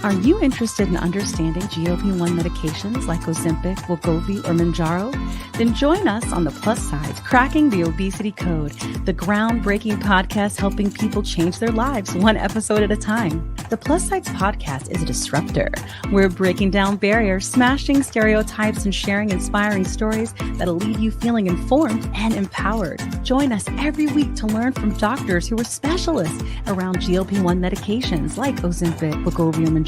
Are you interested in understanding GLP-1 medications like Ozempic, Wegovy, or Mounjaro? Then join us on the Plussidez, Cracking the Obesity Code, the groundbreaking podcast helping people change their lives one episode at a time. The Plussidez podcast is a disruptor. We're breaking down barriers, smashing stereotypes, and sharing inspiring stories that'll leave you feeling informed and empowered. Join us every week to learn from doctors who are specialists around GLP-1 medications like Ozempic, Wegovy, and Mounjaro.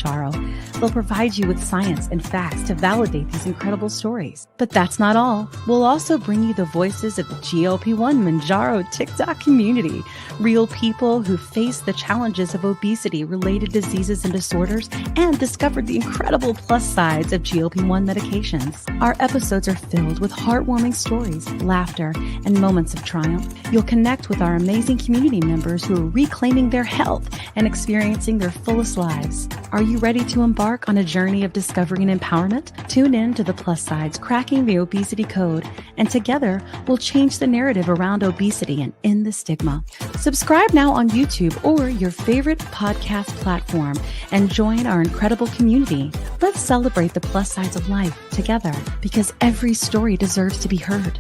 They'll provide you with science and facts to validate these incredible stories. But that's not all. We'll also bring you the voices of the GLP-1 Mounjaro TikTok community, real people who face the challenges of obesity-related diseases and disorders and discovered the incredible plus sides of GLP-1 medications. Our episodes are filled with heartwarming stories, laughter, and moments of triumph. You'll connect with our amazing community members who are reclaiming their health and experiencing their fullest lives. Are you ready to embark on a journey of discovery and empowerment? Tune in to the Plussidez, Cracking the Obesity Code, and together we'll change the narrative around obesity and end the stigma. Subscribe now on YouTube or your favorite podcast platform and join our incredible community. Let's celebrate the plus sides of life together, because every story deserves to be heard.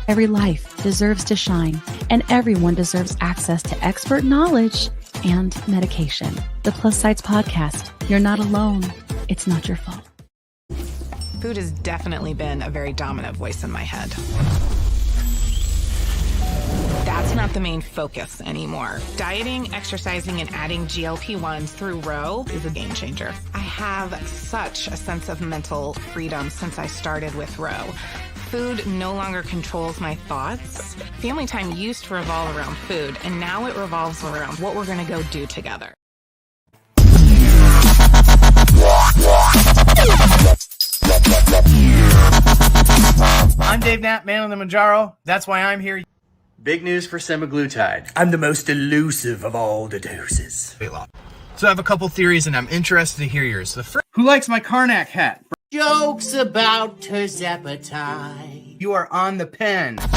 Every life deserves to shine, and everyone deserves access to expert knowledge and medication. The Plussidez podcast. You're not alone. It's not your fault. Food has definitely been a very dominant voice in my head. That's not the main focus anymore. Dieting, exercising, and adding GLP-1s through Row is a game changer. I have such a sense of mental freedom since I started with Row. Food no longer controls my thoughts. Family time used to revolve around food, and now it revolves around what we're going to go do together. I'm Dave Knapp, man on the Mounjaro. That's why I'm here. Big news for semaglutide. I'm the most elusive of all the doses. So I have a couple theories, and I'm interested to hear yours. The first, who likes my Karnak hat? Jokes about terzepatide. You are on the pen. I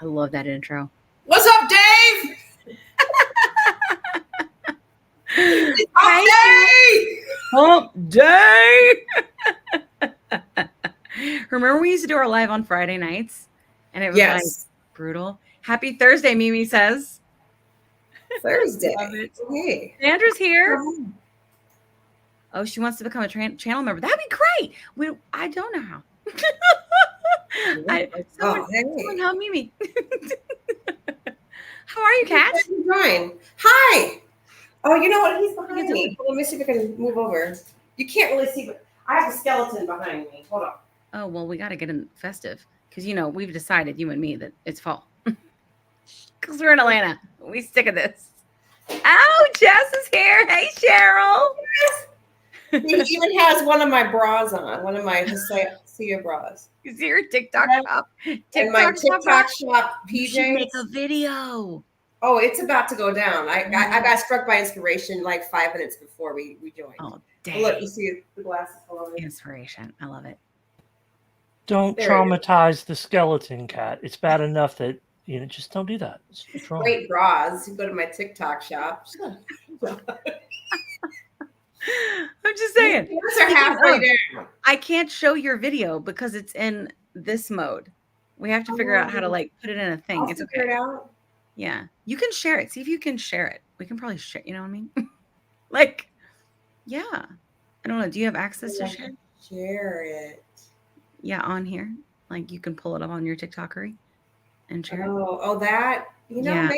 love that intro. What's up, Dave? Hump day! Remember we used to do our live on Friday nights? And it was like brutal. Happy Thursday, Mimi says. Thursday. Hey. Sandra's here. Oh, she wants to become a channel member. That'd be great. I don't know how. Someone help Mimi. How are you, Kat? Fine. Hi. Oh, you know what? He's behind me. Let me see if I can move over. You can't really see, but I have a skeleton behind me. Hold on. Oh, well, we got to get in festive because, we've decided, you and me, that it's fall. Because we're in Atlanta. We stick at this. Oh, Jess is here. Hey, Cheryl. He even has one of my bras on, one of my Hesea bras. Is your TikTok shop? And my TikTok shop PJs. Make a video. Oh, it's about to go down. I got struck by inspiration like 5 minutes before we joined. Oh, dang. Look, you see the glasses below me. Inspiration. I love it. Don't traumatize the skeleton, Cat. It's bad enough that, just don't do that. It's great bras. You go to my TikTok shop. I'm just saying. Yours are halfway down. I can't show your video because it's in this mode. We have to figure out how to put it in a thing. I'll it's okay. Figure it out. Yeah. You can share it. See if you can share it. We can probably share, you know what I mean? Yeah. I don't know. Do you have access to share? Share it. Yeah, on here. You can pull it up on your TikTokery and share it. Oh, that. Yeah.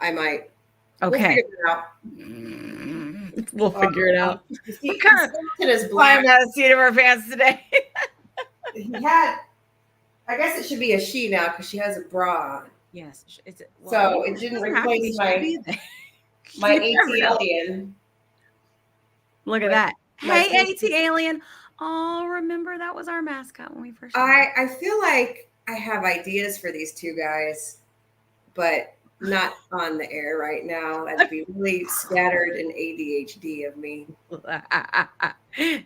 I might. Okay. We'll figure it out. What kind of is climb out of the seat of our pants today? I guess it should be a she now because she has a bra on. Yes. So it didn't replace my AT alien. Look at that. Hey, AT alien. Oh, remember that was our mascot when we first started. I feel like I have ideas for these two guys, but not on the air right now. That'd be really scattered and ADHD of me.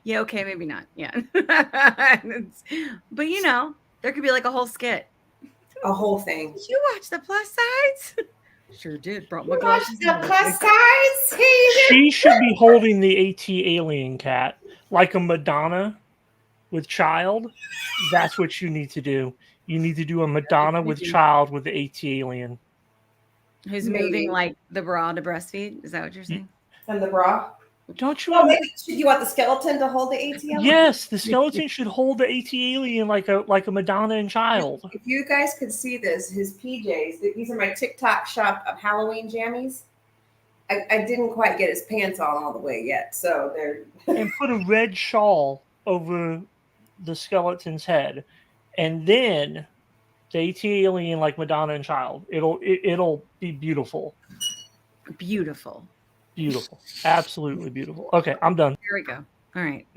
Yeah, okay, maybe not. Yeah. But there could be a whole skit. A whole thing. Did you watch the plus sides? Sure did. Brought my Watch glasses. the plus size. She should be holding the AT alien cat like a Madonna with child. That's what you need to do. You need to do a Madonna with child with the AT alien. Who's moving like the bra to breastfeed? Is that what you're saying? And the bra. Don't you? Oh, maybe you want the skeleton to hold the ATL? Yes, the skeleton should hold the AT alien like a Madonna and child. If you guys could see this, his PJs. These are my TikTok shop of Halloween jammies. I didn't quite get his pants on all the way yet, so they're. And put a red shawl over the skeleton's head, and then the AT alien like Madonna and child. It'll be beautiful. Beautiful. Beautiful. Absolutely beautiful. Okay, I'm done. Here we go. All right.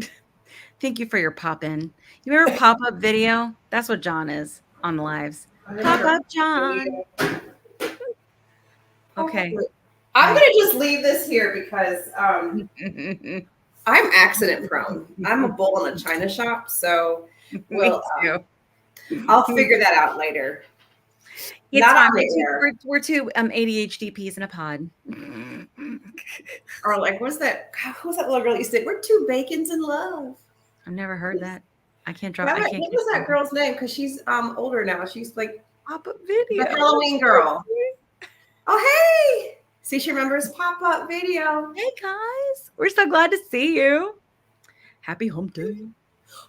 Thank you for your pop-in. You remember pop-up video? That's what John is on the lives. Pop-up John. Okay. I'm going to just leave this here because I'm accident prone. I'm a bull in a china shop, so I'll figure that out later. It's fine. We're two ADHD peas in a pod. Or like, what's that? Who's that little girl that used to say, we're two bacons in love? I've never heard that. I can't drop. What was that girl's name? Because she's older now. She's like pop-up video. The Halloween girl. Oh, hey. See, she remembers pop-up video. Hey, guys. We're so glad to see you. Happy hump day.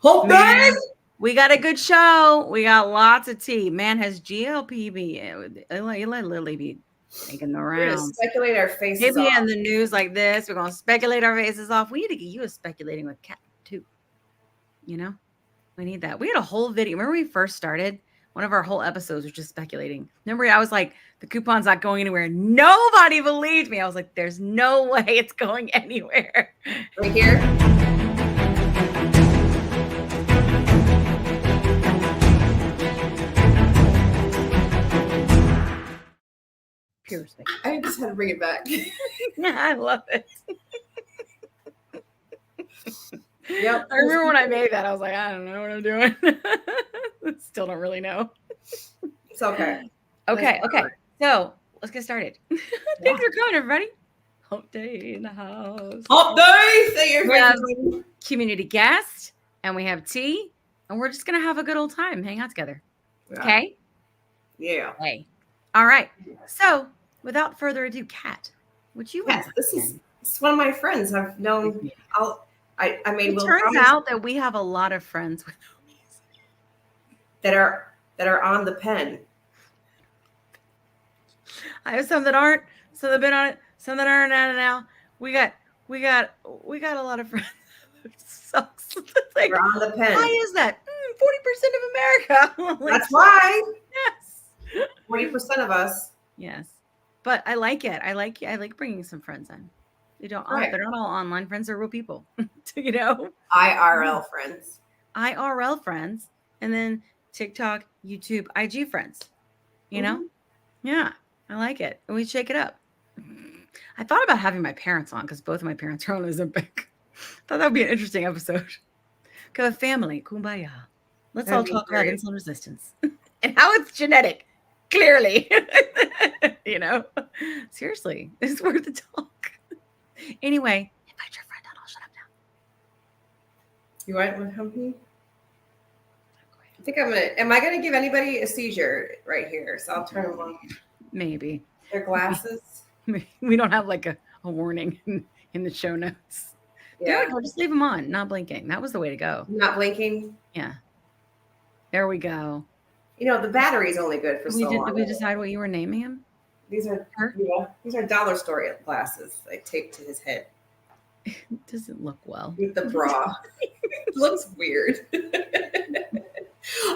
Hump day. We got a good show. We got lots of tea. Man, has GLP let Lily be making the rounds. We're going to speculate our faces Maybe off. in the news like this, we're going to speculate our faces off. We need to get you a speculating with Kat, too. You know? We need that. We had a whole video. Remember when we first started? One of our whole episodes was just speculating. Remember, I was like, the coupon's not going anywhere. Nobody believed me. I was like, there's no way it's going anywhere. Right here. Pure space. I just had to bring it back. I love it. Yep. I remember when I made that, I was like, I don't know what I'm doing. Still don't really know. It's okay. Okay. So let's get started. Thanks for coming, everybody. Hump day in the house. Hump day. Say your We have community guest, and we have tea, and we're just gonna have a good old time, hang out together. Yeah. Okay. Yeah. Hey. All right. So without further ado, Kat, would you? Yes, it's one of my friends I've known. I made. It turns out that we have a lot of friends with that are on the pen. I have some that aren't, some that have been on it, some that aren't on it now. We got a lot of friends. It sucks. It's like, They're on the pen. why is that? 40% of America. Like, that's why. Yes. 40% of us. Yes. But I like it. I like bringing some friends in. They're not all online friends. They're real people, you know? IRL friends. IRL friends. And then TikTok, YouTube, IG friends, you know? Yeah. I like it. And we shake it up. I thought about having my parents on because both of my parents are on Ozempic. Thought that would be an interesting episode. Because a family, kumbaya. Let's all talk about insulin resistance and how it's genetic. Clearly, you know, seriously, it's worth the talk. Anyway, invite your friend on. I'll shut up now. You want one company? I think am I gonna give anybody a seizure right here? So I'll turn them on. Maybe. Their glasses. We don't have like a warning in the show notes. Yeah. There we go. Just leave them on, not blinking. That was the way to go. Not blinking. Yeah. There we go. You know, the battery's only good for so long. Did we decide what you were naming him? These are dollar store glasses I taped to his head. It doesn't look well. With the bra. It looks weird.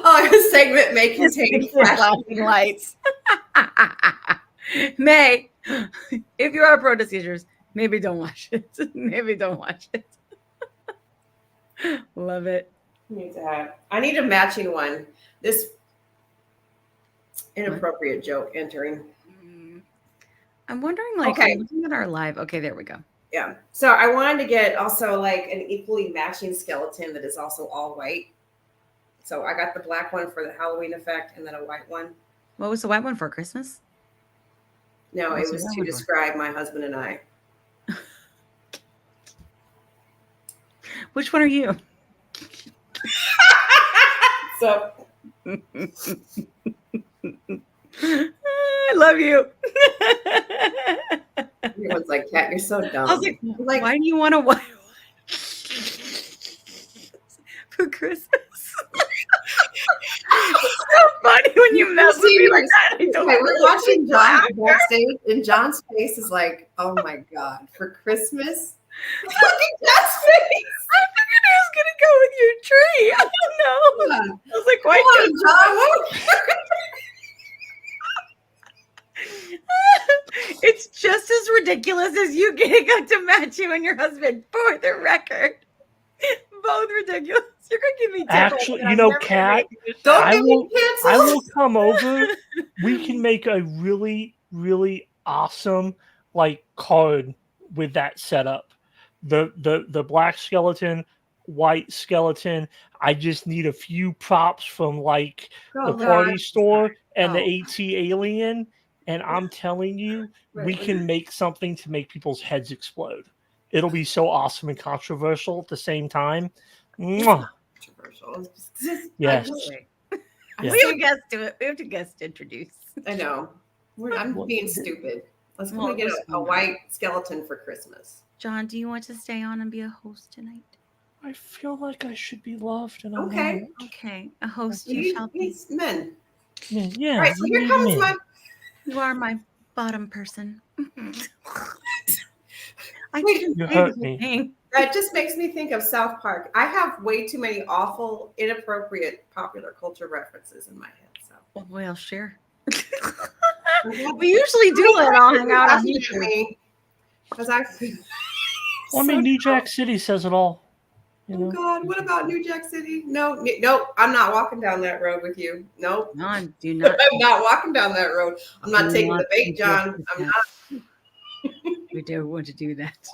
A segment may contain flashing lights. May, if you are prone to seizures, maybe don't watch it. Maybe don't watch it. Love it. I need a matching one. This inappropriate joke entering. I'm wondering, looking at our live. Okay, there we go. Yeah. So I wanted to get also like an equally matching skeleton that is also all white. So I got the black one for the Halloween effect and then a white one. What was the white one for Christmas? No, it was to describe my husband and I. Which one are you? So I love you. everyone's like, Kat, you're so dumb. I was like, why do you want to watch for Christmas? It's so funny when you mess with me like that. We're watching John backstage, and John's face is like, oh my God, for Christmas? Look at John's face. I figured he was going to go with your tree. I don't know. Yeah. I was like, why John? It's just as ridiculous as you getting up to match you and your husband, for the record. Both ridiculous. You're going to give me tips. Actually, you know, Kat, I will come over. We can make a really, really awesome like card with that setup. The black skeleton, white skeleton. I just need a few props from like the party store and the AT alien. And I'm telling you, we can make something to make people's heads explode. It'll be so awesome and controversial at the same time. Mwah. Controversial. Yes. We have a guest to it. We have to guest introduce. I know. I'm being stupid. Let's get a white skeleton for Christmas. John, do you want to stay on and be a host tonight? I feel like I should be loved. And okay. Okay. A host you shall be. Men. Yeah. All right, so here comes my... You are my bottom person. You hurt me. That just makes me think of South Park. I have way too many awful, inappropriate popular culture references in my head. So, well, sure. We usually do let all hang out on YouTube. Because I New Jack City says it all. You know? Oh God, what about New Jack City? No, I'm not walking down that road with you. Nope. No, do not. I'm not walking down that road. I'm not taking the bait, John. I'm not. We don't want to do that.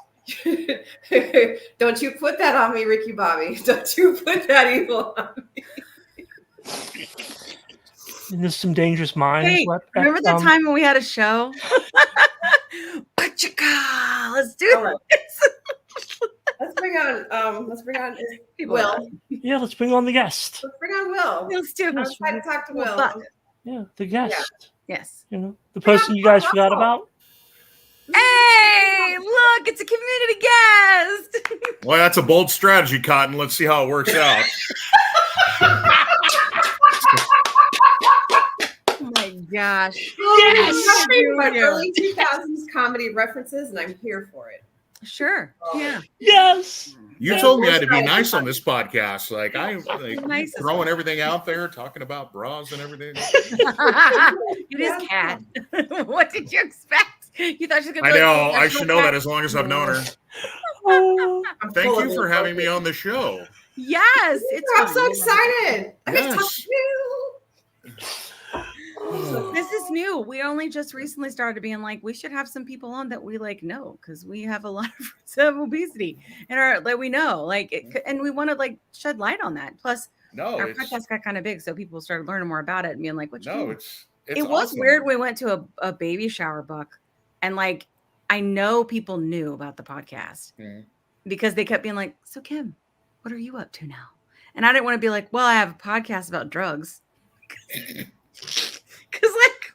Don't you put that on me, Ricky Bobby. Don't you put that evil on me. And there's some dangerous minds. Hey, remember that time when we had a show? Let's do this. Let's bring on Will. Yeah, let's bring on the guest. Let's bring on Will. Let's do it. I'm trying to talk to Will. Yeah, the guest. Yeah. Yes. You know, the person you guys forgot about. Hey, look, it's a community guest. Well, that's a bold strategy, Cotton. Let's see how it works out. Oh my gosh. Yes. My early 2000s comedy references, and I'm here for it. Sure. Yeah. Yes. You told me I had to be nice on this podcast. Like I'm nice throwing everything out there, talking about bras and everything. It is Kat. What did you expect? You thought she was gonna I know. I should know that as long as I've known her. Thank you for having me on the show. Yes. I'm so excited. I get to talk to you. This is new. We only just recently started being like, we should have some people on that we like know, because we have a lot of friends who have obesity and that we know, like, and we want to like shed light on that. Plus, our podcast got kind of big, so people started learning more about it and being like, "What?" It was awesome. weird. We went to a baby shower book, and like, I know people knew about the podcast because they kept being like, "So Kim, what are you up to now?" And I didn't want to be like, "Well, I have a podcast about drugs." Because, like,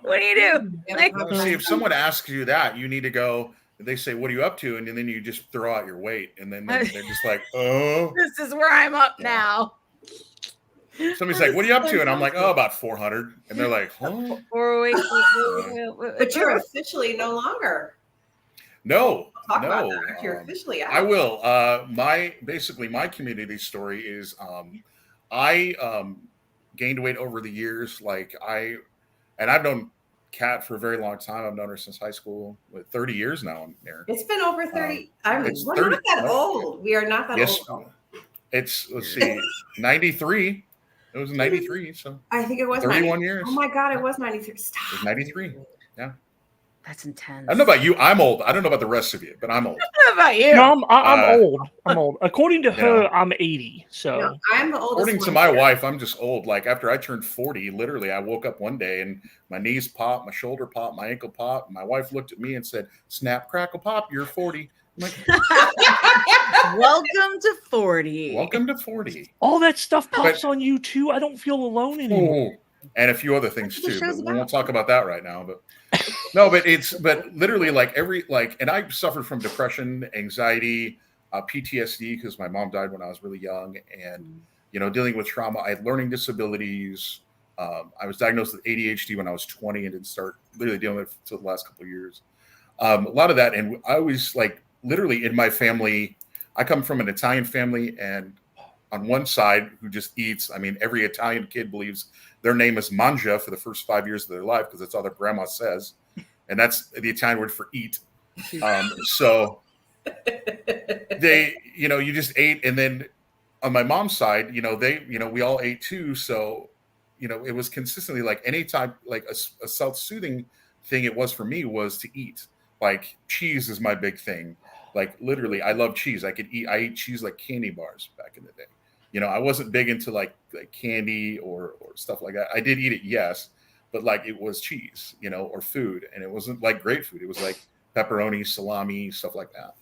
what do you do? Like, see, if someone asks you that, you need to go. They say, "What are you up to?" And then you just throw out your weight, and then they're just like, "Oh, this is where I'm up now." Somebody's like, "What are you up to?" And I'm like, "Oh, about 400." And they're like, "Huh?" But you're officially no longer. No. Talk about that. You're officially out. I will. My community story is, I gained weight over the years. I've known Kat for a very long time. I've known her since high school. With 30 years now. It's been over 30. We're not that old. We are not that old. It's 93. It was 93. So I think it was 31 years. Oh my God, it was 93. Stop. It was 93. Yeah. That's intense. I don't know about you. I'm old. I don't know about the rest of you, but I'm old. What about you? No, I'm old. I'm old. According to her, know. I'm 80. So No, I'm the oldest. According to my wife, I'm just old. Like after I turned 40, literally, I woke up one day and my knees popped, my shoulder popped, my ankle popped. My wife looked at me and said, "Snap, crackle, pop. You're 40." I'm like, Welcome to 40. welcome to 40. all that stuff pops on you too. I don't feel alone anymore. Oh, and a few other things That's what the too. But show's we about. won't talk about that right now. But no, but literally like and I suffered from depression, anxiety, PTSD because my mom died when I was really young, and dealing with trauma. I had learning disabilities. I was diagnosed with ADHD when I was 20 and didn't start literally dealing with it until the last couple of years. A lot of that, and I was like literally in my family. I come from an Italian family, and on one side, who just eats. I mean, every Italian kid believes their name is Mangia for the first 5 years of their life because that's all their grandma says, and that's the Italian word for eat. So they, you just ate, and then on my mom's side, we all ate too. So, it was consistently like any time, like a self-soothing thing it was for me was to eat. Like cheese is my big thing. Like literally, I love cheese. I ate cheese like candy bars back in the day. I wasn't big into like candy or stuff like that. I did eat it, yes, but like it was cheese, or food, and it wasn't like great food. It was like pepperoni, salami, stuff like that.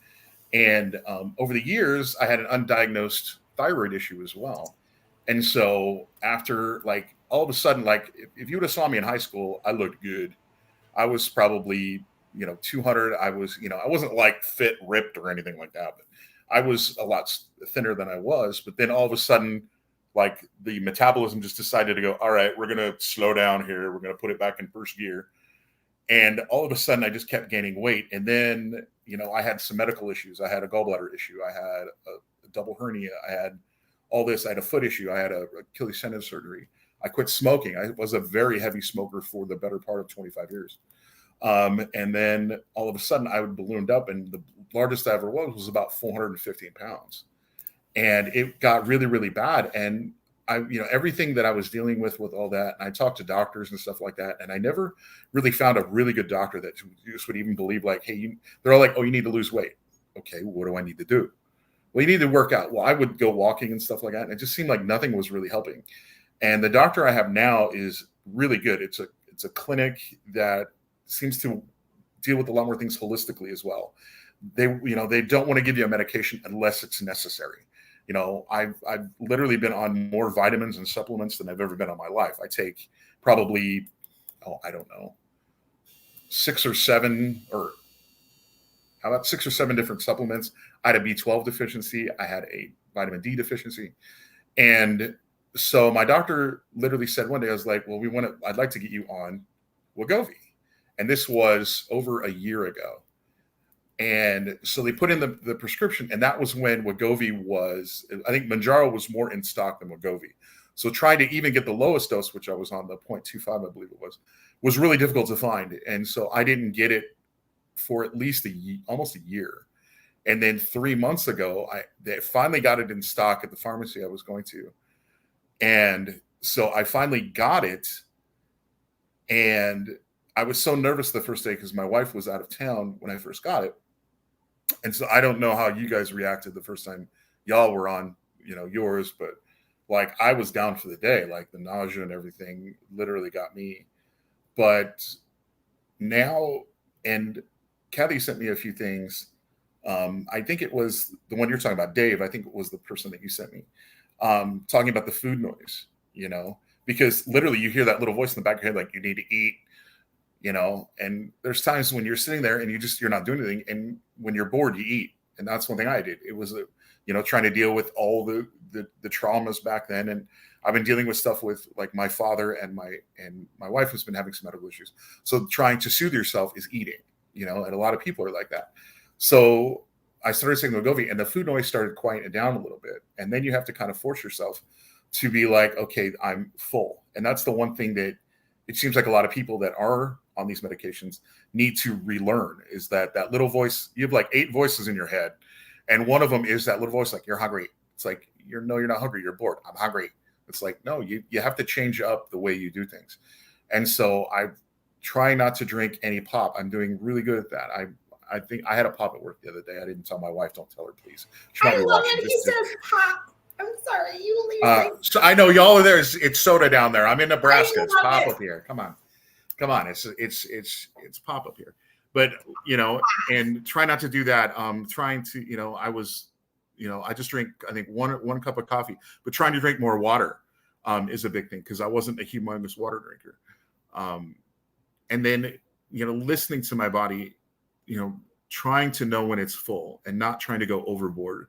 And over the years, I had an undiagnosed thyroid issue as well. And so after like all of a sudden, like if you would have saw me in high school, I looked good. I was probably 200. I was, I wasn't like fit, ripped or anything like that, but I was a lot thinner than I was. But then all of a sudden, like the metabolism just decided to go, all right, we're going to slow down here. We're going to put it back in first gear. And all of a sudden I just kept gaining weight. And then, I had some medical issues. I had a gallbladder issue. I had a double hernia. I had all this. I had a foot issue. I had a Achilles tendon surgery. I quit smoking. I was a very heavy smoker for the better part of 25 years. And then all of a sudden I would ballooned up, and the largest I ever was about 415 pounds. And it got really, really bad. And I, everything that I was dealing with all that, and I talked to doctors and stuff like that. And I never really found a really good doctor that just would even believe like, hey, they're all like, oh, you need to lose weight. Okay. What do I need to do? Well, you need to work out. Well, I would go walking and stuff like that. And it just seemed like nothing was really helping. And the doctor I have now is really good. It's a clinic that seems to deal with a lot more things holistically as well. They don't want to give you a medication unless it's necessary. I've literally been on more vitamins and supplements than I've ever been in my life. I take probably, I don't know, 6 or 7 different supplements. I had a B12 deficiency. I had a vitamin D deficiency. And so my doctor literally said one day, I was like, well, I'd like to get you on Wegovy. And this was over a year ago. And so they put in the prescription, and that was when Wegovy I think Mounjaro was more in stock than Wegovy. So trying to even get the lowest dose, which I was on the 0.25, I believe it was really difficult to find. And so I didn't get it for at least almost a year. And then 3 months ago, they finally got it in stock at the pharmacy I was going to. And so I finally got it. And I was so nervous the first day because my wife was out of town when I first got it. And so I don't know how you guys reacted the first time y'all were on, yours, but like I was down for the day, like the nausea and everything literally got me. But now, and Kathy sent me a few things. I think it was the one you're talking about, Dave. I think it was the person that you sent me talking about the food noise, because literally you hear that little voice in the back of your head, like you need to eat, and there's times when you're sitting there and you're not doing anything. And when you're bored, you eat. And that's one thing I did. It was, trying to deal with all the traumas back then. And I've been dealing with stuff with like my father and my wife who's been having some medical issues. So trying to soothe yourself is eating, and a lot of people are like that. So I started taking Wegovy, and the food noise started quieting down a little bit. And then you have to kind of force yourself to be like, okay, I'm full. And that's the one thing that it seems like a lot of people that are on these medications need to relearn, is that little voice. You have like 8 voices in your head, and one of them is that little voice like, you're hungry. It's like, you're not hungry, you're bored. I'm hungry. It's like, no, you have to change up the way you do things. And so trying not to drink any pop. I'm doing really good at that. I think I had a pop at work the other day. I didn't tell my wife. Don't tell her, please. She might I be love watching. it. He says pop. I'm sorry. You leave. So I know y'all are there. It's soda down there. I'm in Nebraska. It's love pop it. up here. Come on. It's pop up here. But and try not to do that. Trying to I just drink I think one cup of coffee, but trying to drink more water is a big thing because I wasn't a humongous water drinker. And then listening to my body, trying to know when it's full and not trying to go overboard.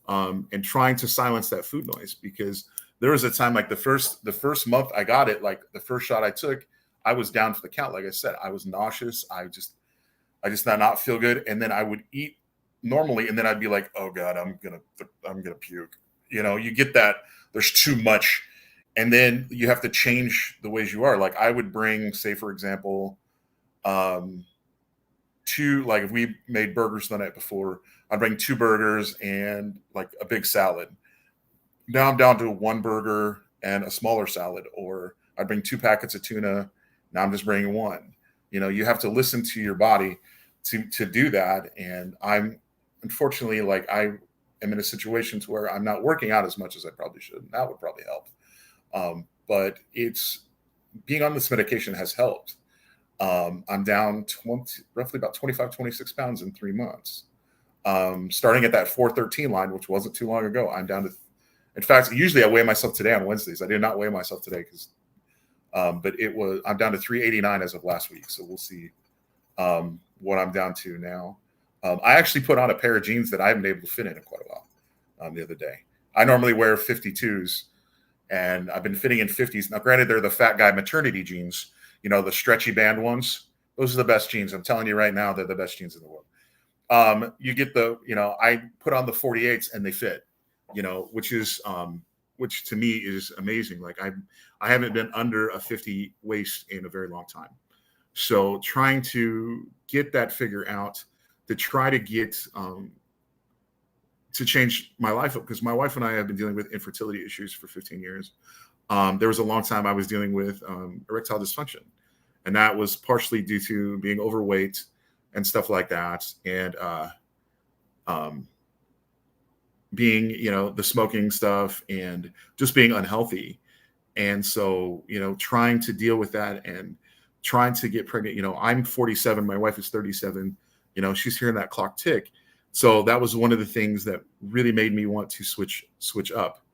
And trying to silence that food noise, because there was a time like the first month I got it, like the first shot I took, I was down for the count. Like I said, I was nauseous. I just did not feel good. And then I would eat normally, and then I'd be like, oh God, I'm gonna puke. You get that there's too much, and then you have to change the ways you are. Like I would bring, say for example, if we made burgers the night before, I'd bring 2 burgers and like a big salad. Now I'm down to 1 burger and a smaller salad, or I'd bring 2 packets of tuna. Now I'm just bringing 1. You have to listen to your body to do that. And I'm unfortunately, like I am in a situation to where I'm not working out as much as I probably should. And that would probably help. But it's being on this medication has helped. I'm down roughly about 25, 26 pounds in 3 months. Starting at that 413 line, which wasn't too long ago, I'm down to, in fact, usually I weigh myself today on Wednesdays. I did not weigh myself today because, but I'm down to 389 as of last week. So we'll see, what I'm down to now. I actually put on a pair of jeans that I haven't been able to fit in quite a while, the other day. I normally wear 52s and I've been fitting in 50s. Now, granted, they're the fat guy maternity jeans, the stretchy band ones. Those are the best jeans. I'm telling you right now, they're the best jeans in the world. You get I put on the 48s and they fit, which to me is amazing. Like I haven't been under a 50 waist in a very long time. So trying to get that figure out to try to get, to change my life up, because my wife and I have been dealing with infertility issues for 15 years. There was a long time I was dealing with erectile dysfunction, and that was partially due to being overweight and stuff like that. And being, the smoking stuff and just being unhealthy. And so, trying to deal with that and trying to get pregnant, I'm 47, my wife is 37, she's hearing that clock tick. So that was one of the things that really made me want to switch up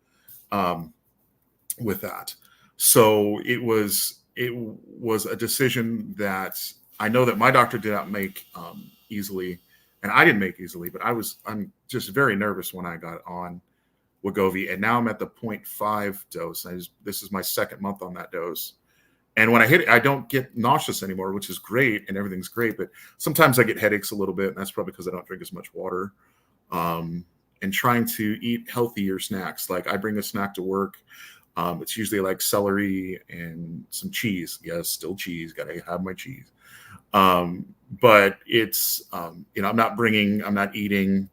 with that. So it was a decision that I know that my doctor did not make easily, and I didn't make easily, but I'm just very nervous when I got on Wegovy, and now I'm at the 0.5 dose. This is my 2nd month on that dose. And when I hit it, I don't get nauseous anymore, which is great, and everything's great. But sometimes I get headaches a little bit, and that's probably because I don't drink as much water. And trying to eat healthier snacks. Like I bring a snack to work. It's usually like celery and some cheese. Yes, still cheese. Got to have my cheese. But it's, I'm not eating,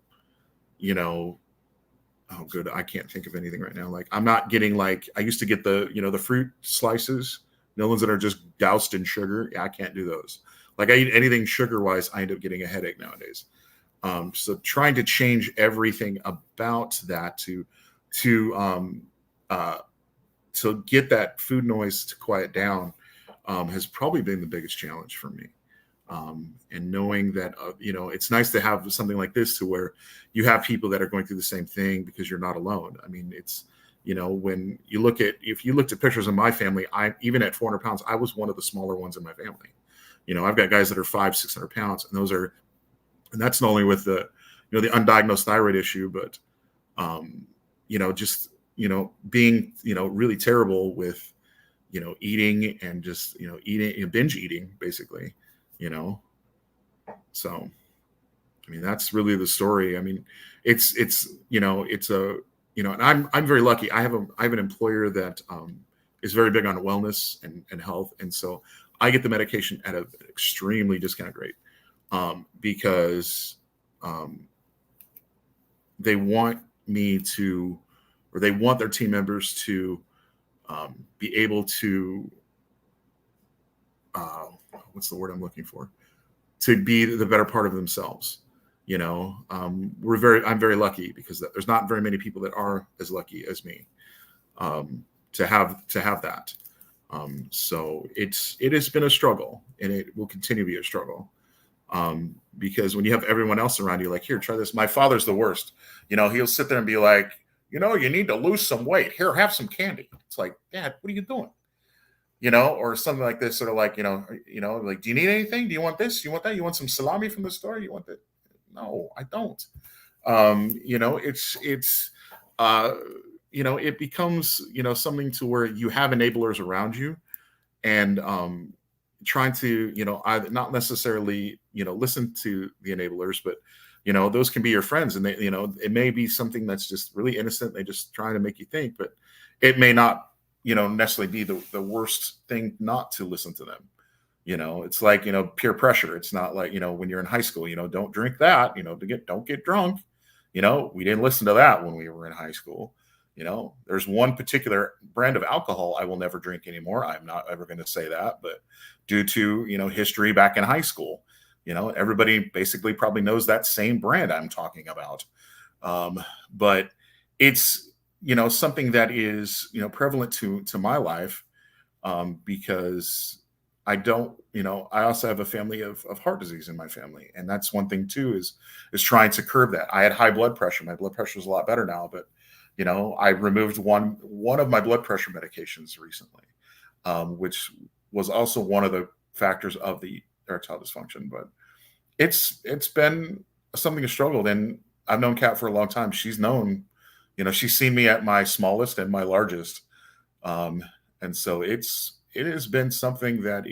oh, good. I can't think of anything right now. Like I'm not getting I used to get the fruit slices. The ones that are just doused in sugar. Yeah, I can't do those. Like I eat anything sugar wise, I end up getting a headache nowadays. So trying to change everything about that to get that food noise to quiet down has probably been the biggest challenge for me. And knowing that, it's nice to have something like this to where you have people that are going through the same thing because you're not alone. I mean, it's, when if you looked at pictures of my family, even at 400 pounds, I was one of the smaller ones in my family. I've got guys that are 500-600 pounds, and that's not only with the undiagnosed thyroid issue, but, just, being, really terrible with, eating and just, eating, binge eating basically, so, I mean, that's really the story. I mean, it's and I'm very lucky. I have an employer that is very big on wellness and health. And so I get the medication at an extremely discount rate because they want me to, or they want their team members to be able to what's the word I'm looking for? To be the better part of themselves. You know, I'm very lucky because there's not very many people that are as lucky as me to have that. So it has been a struggle, and it will continue to be a struggle. Because when you have everyone else around you, like, here, try this. My father's the worst. You know, he'll sit there and be like, you know, you need to lose some weight. Here, have some candy. It's like, Dad, what are you doing? You know, or something like this, sort of like, you know, like, do you need anything? Do you want this? You want that? You want some salami from the store? You want that? No, I don't. You know, it's you know, it becomes, you know, something to where you have enablers around you, and trying to, you know, either not necessarily, you know, listen to the enablers, but, you know, those can be your friends, and they, you know, it may be something that's just really innocent. They just trying to make you think, but it may not, you know, necessarily be the worst thing not to listen to them. You know, it's like, you know, peer pressure. It's not like, you know, when you're in high school, you know, don't drink that, you know, don't get drunk. You know, we didn't listen to that when we were in high school. You know, there's one particular brand of alcohol I will never drink anymore. I'm not ever going to say that, but due to, you know, history back in high school, you know, everybody basically probably knows that same brand I'm talking about. But it's, you know, something that is, you know, prevalent to my life, because I don't, you know, I also have a family of heart disease in my family. And that's one thing too, is trying to curb that. I had high blood pressure. My blood pressure is a lot better now, but, you know, I removed one of my blood pressure medications recently, which was also one of the factors of the erectile dysfunction. But it's been something to struggle. And I've known Kat for a long time. She's known, you know, she's seen me at my smallest and my largest. And so it has been something that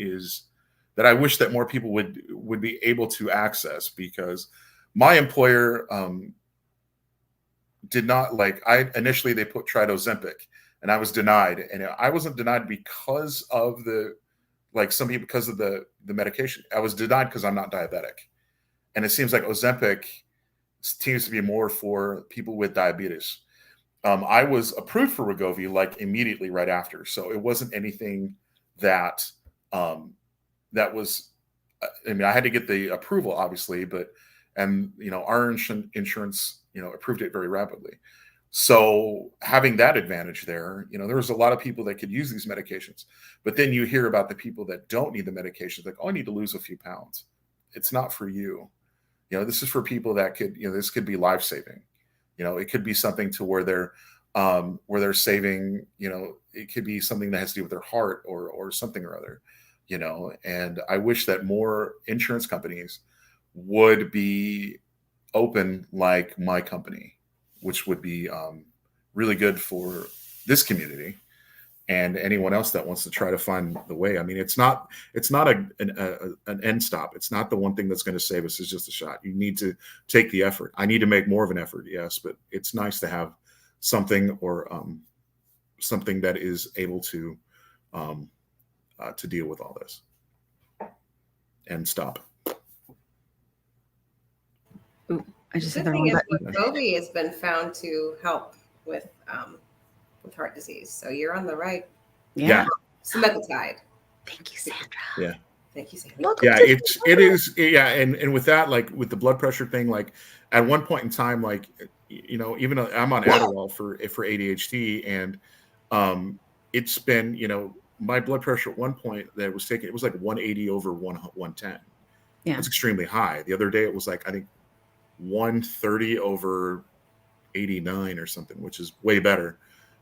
I wish that more people would be able to access, because my employer did not, like, initially they tried Ozempic, and I was denied, and I wasn't denied because of some people because of the medication. I was denied because I'm not diabetic, and it seems like Ozempic seems to be more for people with diabetes. I was approved for Wegovy like immediately right after, so it wasn't anything that was. I mean, I had to get the approval, obviously, and you know, our insurance, you know, approved it very rapidly. So having that advantage there, you know, there was a lot of people that could use these medications, but then you hear about the people that don't need the medications, like, oh, I need to lose a few pounds. It's not for you. You know, this is for people that could, you know, this could be life-saving. You know, it could be something to where they're saving, you know, it could be something that has to do with their heart or something or other, you know. And I wish that more insurance companies would be open like my company, which would be really good for this community and anyone else that wants to try to find the way. I mean, it's not an end stop. It's not the one thing that's going to save us. It's just a shot. You need to take the effort. I need to make more of an effort, yes, but it's nice to have something or something that is able to deal with all this and stop. Ooh, I just The hit the thing wrong is, button. Wegovy has been found to help with heart disease. So you're on the right. Yeah. Semaglutide. Thank you, Sandra. Yeah. Thank you, Sandra. Welcome Yeah, to it is. Yeah. And with that, like with the blood pressure thing, like at one point in time, like, you know, even though I'm on Adderall for ADHD, and it's been, you know, my blood pressure at one point that was taken, it was like 180 over 110. Yeah. It's extremely high. The other day it was like, I think 130 over 89 or something, which is way better.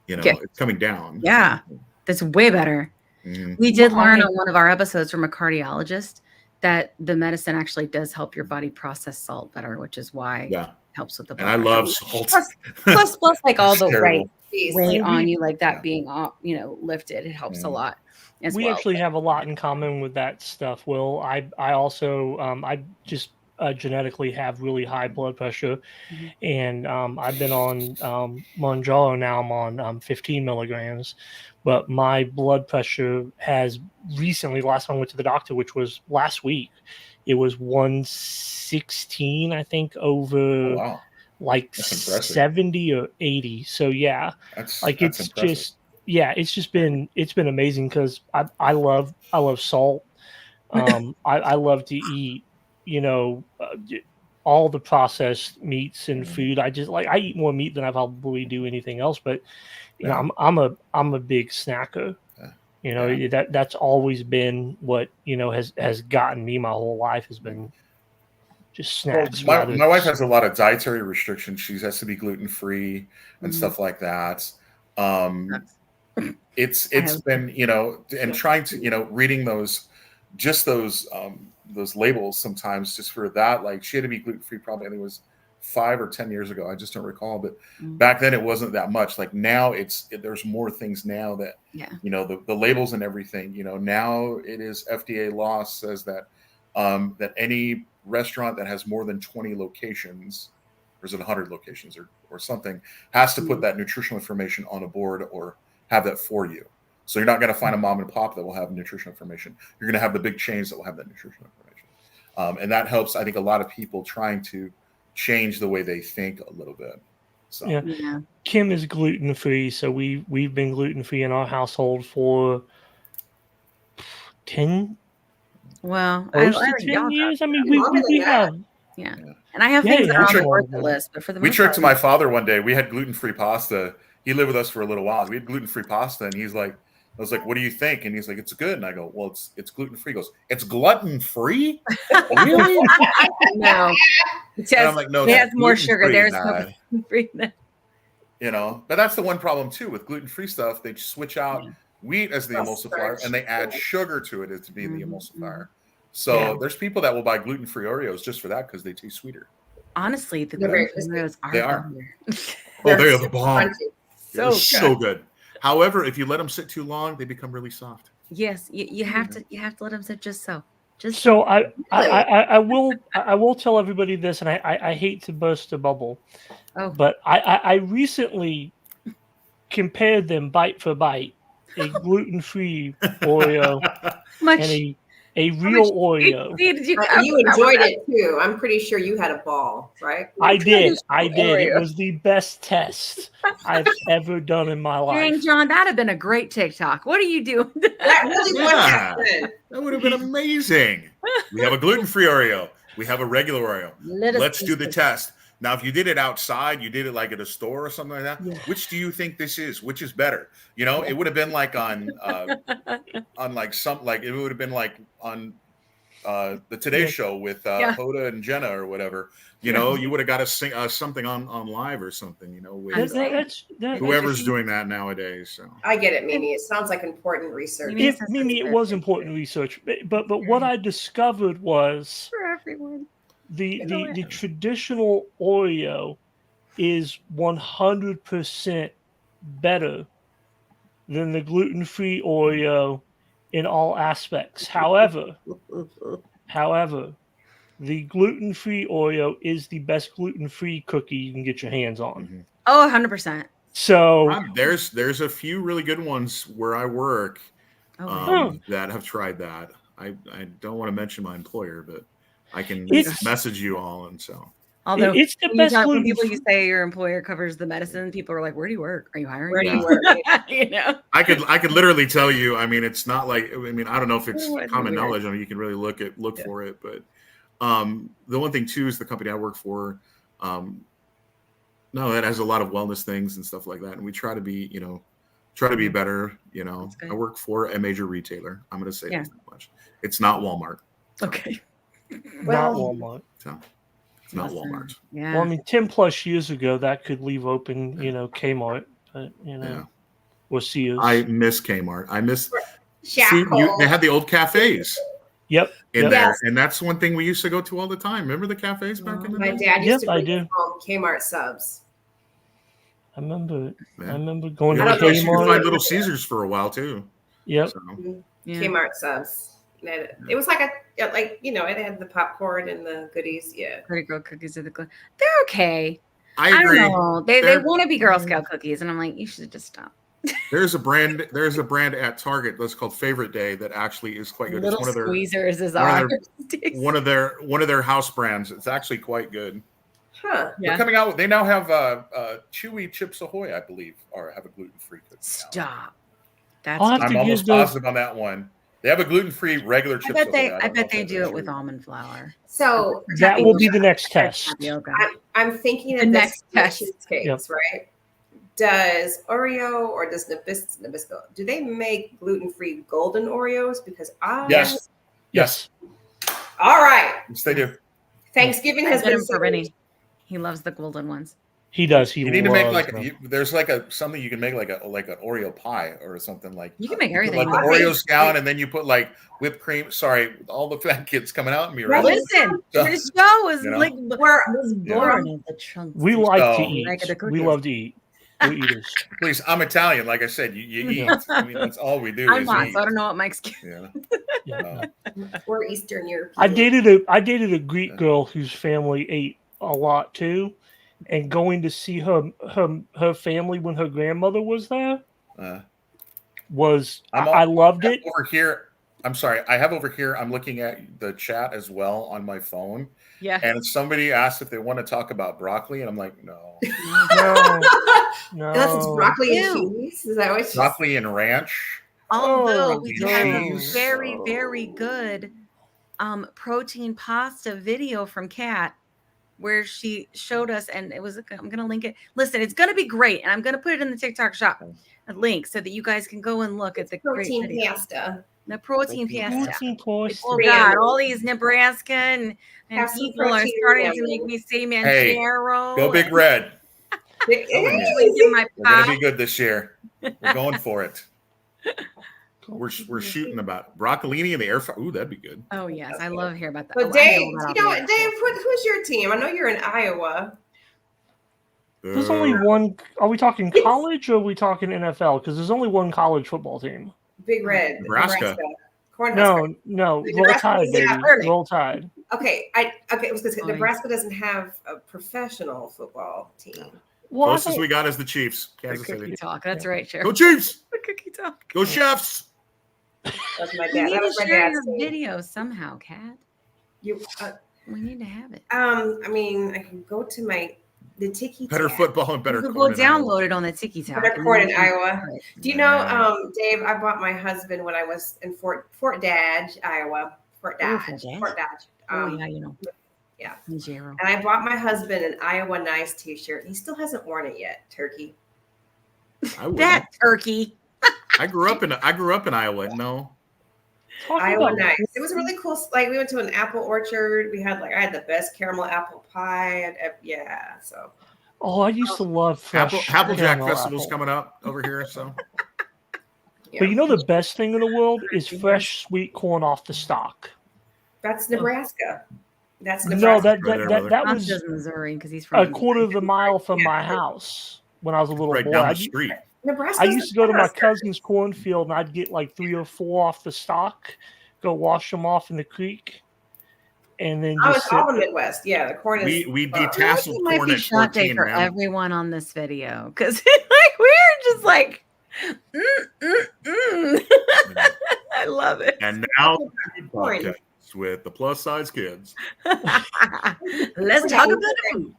You know, it's coming down. Yeah, that's way better. Mm-hmm. We did learn on one of our episodes from a cardiologist that the medicine actually does help your body process salt better, which is why it helps with the blood pressure. I love salt. Plus like all the terrible. weight on you, like that being, you know, lifted. It helps a lot as well. We actually have a lot in common with that stuff, Will. I also I just genetically have really high blood pressure, and I've been on Mounjaro now. I'm on 15 milligrams, but my blood pressure has recently, last time I went to the doctor, which was last week, it was 116, I think, over like 70 or 80. So yeah, it's impressive. just, it's been amazing because I love salt. I love to eat, all the processed meats and food. I eat more meat than I probably do anything else, but I'm a big snacker. That's always been what has gotten me my whole life, has been just snacks. Well, my wife has a lot of dietary restrictions. She has to be gluten-free and stuff like that. It's been, and trying to, reading those labels sometimes just for that, like she had to be gluten-free probably, I think it was 5 or 10 years ago. I just don't recall, but back then it wasn't that much. Like now there's more things now that, the labels and everything, now it is FDA law says that, that any restaurant that has more than 20 locations, or is it 100 locations or something, has to put that nutritional information on a board or have that for you. So you're not going to find a mom and pop that will have nutritional information. You're going to have the big chains that will have that nutritional information. And that helps, I think, a lot of people trying to change the way they think a little bit. So Kim is gluten-free, so we've been gluten-free in our household for 10 Well, close to 10 years. I mean, we have. Yeah. And I have things that are on the work list, but for the we most tricked part, my father one day. We had gluten-free pasta. He lived with us for a little while. We had gluten-free pasta, and he's like, I was like, "What do you think?" And he's like, "It's good." And I go, "Well, it's gluten-free." He goes, "It's gluten-free?" Really? No. And I'm like, "No, it has more sugar. There's no gluten-free. But that's the one problem too with gluten-free stuff. They switch out wheat as the emulsifier, and they add sugar to it as to be the emulsifier. So there's people that will buy gluten-free Oreos just for that because they taste sweeter. Honestly, the gluten-free Oreos are. They are. They're they are the bomb. So good. However, if you let them sit too long, they become really soft. Yes, you have to let them sit just so. So I will tell everybody this, and I hate to burst a bubble, but I recently compared them bite for bite, a gluten-free Oreo and a real Oreo. You enjoyed it too. I'm pretty sure you had a ball, right? I did. It was the best test I've ever done in my life. Dang, John, that'd have been a great TikTok. What are you doing? That really would have been. That would have been amazing. We have a gluten-free Oreo. We have a regular Oreo. Let's do the test. Now, if you did it outside, you did it like at a store or something like that. Yeah. Which do you think this is? Which is better? It would have been like on like it would have been like on the Today Show with Hoda and Jenna or whatever. You would have got something on live or something. With whoever's doing that nowadays. So I get it, Mimi. It sounds like important research. Mimi, it was important research, but what I discovered was for everyone. The traditional Oreo is 100% better than the gluten-free Oreo in all aspects. However, the gluten-free Oreo is the best gluten-free cookie you can get your hands on. Mm-hmm. Oh, 100%. So there's a few really good ones where I work that have tried that. I don't want to mention my employer, but I can message you all, and so. Although it's the best when people you say your employer covers the medicine, people are like, "Where do you work? Are you hiring? Where do you work?" I could literally tell you. I mean, it's not like I don't know if it's common knowledge. I mean, you can really look for it, but the one thing too is the company I work for. That has a lot of wellness things and stuff like that, and we try to be better. I work for a major retailer. I'm going to say that much. It's not Walmart. Okay. Not Walmart. So it's not Walmart. Yeah. Well, I mean, 10 plus years ago, that could leave open, Kmart, but, or Sears. I miss Kmart. I miss. They had the old cafes. Yep. In there, and that's one thing we used to go to all the time. Remember the cafes back in the day? My dad used to bring home Kmart subs. I remember it. Yeah. I remember going to Kmart. You could find Little Caesars for a while too. Yep. So. Kmart subs. It was like it had the popcorn and the goodies. Yeah. Pretty Girl cookies are they're okay. I agree. don't know. They want to be Girl Scout cookies, and I'm like, you should just stop. There's a brand at Target that's called Favorite Day that actually is quite good. Little it's one of their squeezers is one of their house brands. It's actually quite good. Huh. They're coming out. They now have Chewy Chips Ahoy, I believe, or have a gluten-free cookie. Stop. I'm almost positive on that one. They have a gluten-free regular chips. I bet they do it with almond flour. So That will be the next test. I'm thinking The of next test. cheesecakes, right? Does Oreo or does Nabisco, do they make gluten-free golden Oreos? Because Yes. All right. Yes, they do. Thanksgiving has been for Rennie. He loves the golden ones. He does. You need to make there's something you can make like an Oreo pie or something like. You can make everything. Like the Oreo scallon, and then you put like whipped cream. Sorry, all the fat kids coming out at me right Listen, this show is like born the chunks. We like to eat. We love to eat. We're eaters. Please, I'm Italian. Like I said, you eat. I mean, that's all we do. I'm not, so I don't know what Mike's. We're Eastern European. I dated a Greek girl whose family ate a lot too. And going to see her family when her grandmother was there I loved it. Over here, I'm sorry. I have over here. I'm looking at the chat as well on my phone. Yeah. And somebody asked if they want to talk about broccoli, and I'm like, no. No. That's broccoli and cheese. Is that what? Broccoli and ranch. Although we have a very, very good protein pasta video from Kat, where she showed us, and it was, I'm going to link it. Listen, it's going to be great. And I'm going to put it in the TikTok shop, a link, so that you guys can go and look at the protein pasta. The protein pasta. Oh God, all these Nebraska and people are starting to make me say Mounjaro. Go Big Red. We're going to be good this year. We're going for it. We're shooting about broccolini in the air fryer. Ooh, that'd be good. Oh yes, I love to hear about that. But Dave, who's your team? I know you're in Iowa. There's only one. Are we talking college or are we talking NFL? Because there's only one college football team. Big Red, Nebraska. No, Roll Tide, baby. Roll Tide. Okay, it was because Nebraska doesn't have a professional football team. Closest we got is the Chiefs. Kansas City. Talk. That's right, Sheriff. Go Chiefs. The cookie talk. Go Chefs. That's my dad. We need that was to my share dad's your team. video somehow, Kat. We need to have it. I mean, I can go to the Tiki. Better football and better corn. We'll download it on the Tiki Talk. Better corn in Iowa. Do you know, Dave? I bought my husband when I was in Fort Dodge, Iowa. Fort Dodge. Oh yeah, you know. Yeah. Mounjaro. And I bought my husband an Iowa Nice T-shirt. He still hasn't worn it yet. Turkey. That turkey. I grew up in Iowa. No. Iowa Nice. It was really cool. Like we went to an apple orchard. We had I had the best caramel apple pie. So. Oh, I used to love fresh Applejack Festival's coming up over here. So. Yeah. But you know the best thing in the world is fresh sweet corn off the stalk. That's Nebraska. That's Nebraska. No, that was Missouri because he's from a quarter of a mile from my house when I was a little boy. Down the street. Nebraska. I used to go to my cousin's cornfield and I'd get like 3 or 4 off the stalk, go wash them off in the creek, and then it's all the Midwest. Yeah, the corn is. We detasseled corn at 14 for everyone on this video because we're just like. I love it. And now podcast with the plus size kids. Let's talk about food.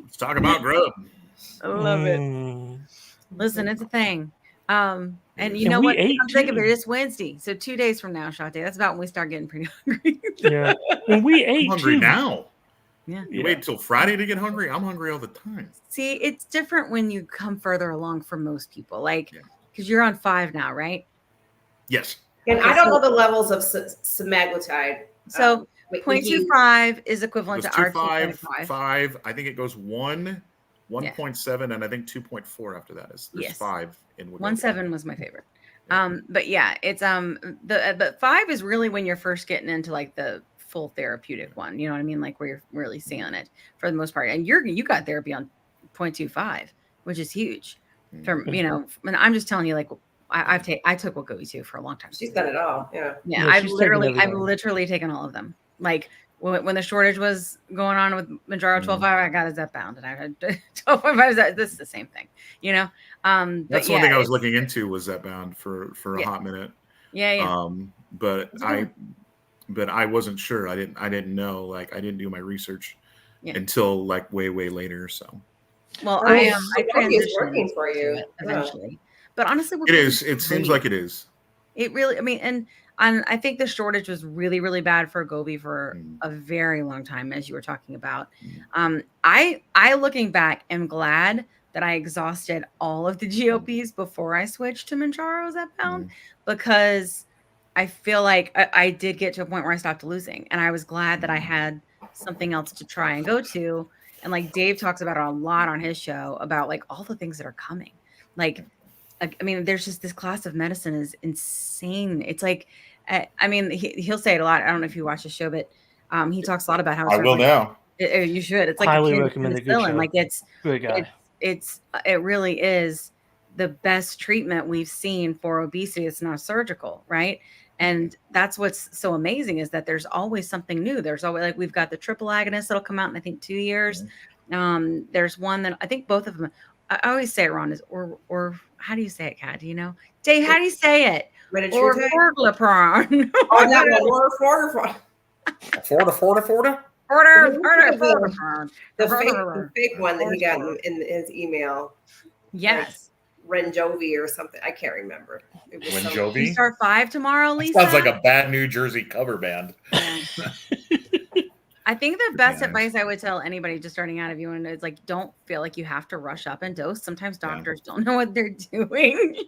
Let's talk about grub. I love it. Listen, it's a thing. And you know what? I'm thinking of it. It's Wednesday, so 2 days from now, Shate. That's about when we start getting pretty hungry. Yeah, and we ate. I'm hungry now. Yeah. You wait until Friday to get hungry. I'm hungry all the time. See, it's different when you come further along for most people. Like, because you're on 5 now, right? Yes. And I don't know the levels of semaglutide. So 0.25 is equivalent to our 2.5. I think it goes 1.7, and I think 2.4 after that is 5 in Wegovy. 1.7 was my favorite. But yeah, it's but 5 is really when you're first getting into like the full therapeutic one. You know what I mean? Like where you're really seeing it for the most part. And you got therapy on 0.25, which is huge. From and I'm just telling you, like I took Wegovy too for a long time. She's done it all. Yeah. I've literally taken all of them. Like when the shortage was going on with Mounjaro 12.5, I got a Zepbound, and I had 12.5. This is the same thing, you know. That's one thing I was looking into was Zepbound for a hot minute. Yeah. But I wasn't sure. I didn't know. Like I didn't do my research until like way later. So. Well, I transitioned working for you eventually, but honestly, it is. It seems like it is. It really. I mean, and And I think the shortage was really, really bad for Wegovy for a very long time, as you were talking about. I looking back am glad that I exhausted all of the GOPs before I switched to Mounjaro Zepbound, because I feel like I did get to a point where I stopped losing, and I was glad that I had something else to try and go to. And like Dave talks about it a lot on his show about like all the things that are coming. Like, I mean, there's just this class of medicine is insane. It's like, I mean, he'll say it a lot. I don't know if you watch the show, but he talks a lot about how I will now. You should. It's like highly recommend it. Good show. Like good guy. It really is the best treatment we've seen for obesity. It's not surgical, right? And that's what's so amazing is that there's always something new. There's always like we've got the triple agonist that'll come out in I think 2 years. There's one that I think both of them. I always say it wrong. Is or how do you say it, Kat? Do you know, Dave? How do you say it? Or Orglipron. Oh, that one. The fake one that he got in his email. Yes. Renjovi or something. I can't remember. It was Renjovi? You start 5 tomorrow, Lisa? Sounds like a bad New Jersey cover band. I think the best advice I would tell anybody just starting out, if you want to know, is like, don't feel like you have to rush up and dose. Sometimes doctors don't know what they're doing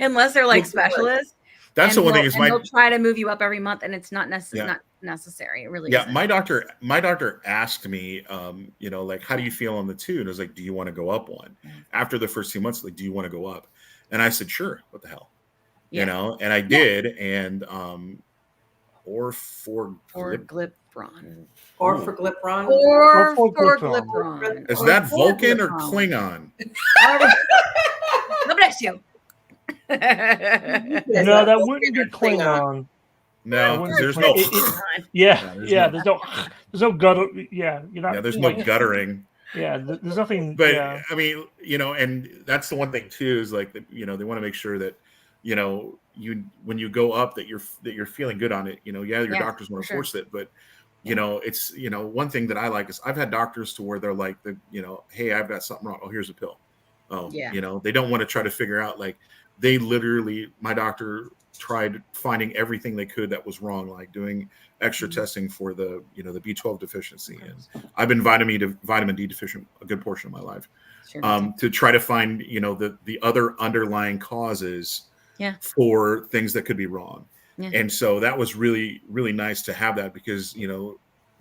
unless they're like specialists. That's the one thing is they'll try to move you up every month, and it's not necessary. It really isn't. My doctor asked me, like, how do you feel on the 2? And I was like, do you want to go up 1? After the first 2 months, like, do you want to go up? And I said, sure. What the hell? You know, and I did. And Orforglipron. Orforglipron. Orforglipron. Is that Vulcan or Klingon? God bless you. No, that wouldn't be Klingon. No, there's no. There's no gutter. Yeah, you're not. Yeah, there's no guttering. Yeah, there's nothing. But I mean, and that's the one thing too is like, they want to make sure that, you when you go up that you're feeling good on it. Your doctors want to force it, but it's one thing that I like is I've had doctors to where they're like, hey, I've got something wrong. Oh, here's a pill. Oh, they don't want to try to figure out like. They literally, my doctor tried finding everything they could that was wrong, like doing extra testing for the, the B12 deficiency. And I've been vitamin D deficient a good portion of my life, to try to find, the other underlying causes for things that could be wrong. Yeah. And so that was really, really nice to have that because,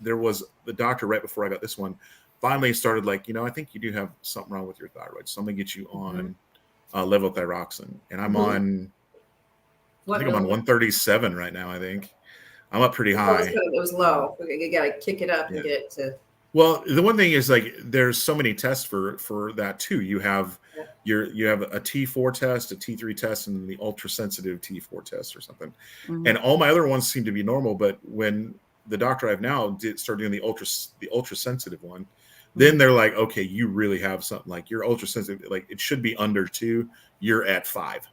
there was the doctor right before I got this one finally started like, I think you do have something wrong with your thyroid. So I'm going to get you on levothyroxine, and I'm on. I think I'm on 137 right now. I think I'm up pretty high. It was low. You got to kick it up and get it to. Well, the one thing is like there's so many tests for that too. You have you have a T4 test, a T3 test, and the ultra sensitive T4 test or something. And all my other ones seem to be normal, but when the doctor I have now start doing the ultra sensitive one. Then they're like, okay, you really have something like you're ultra sensitive. Like it should be under 2. You're at 5.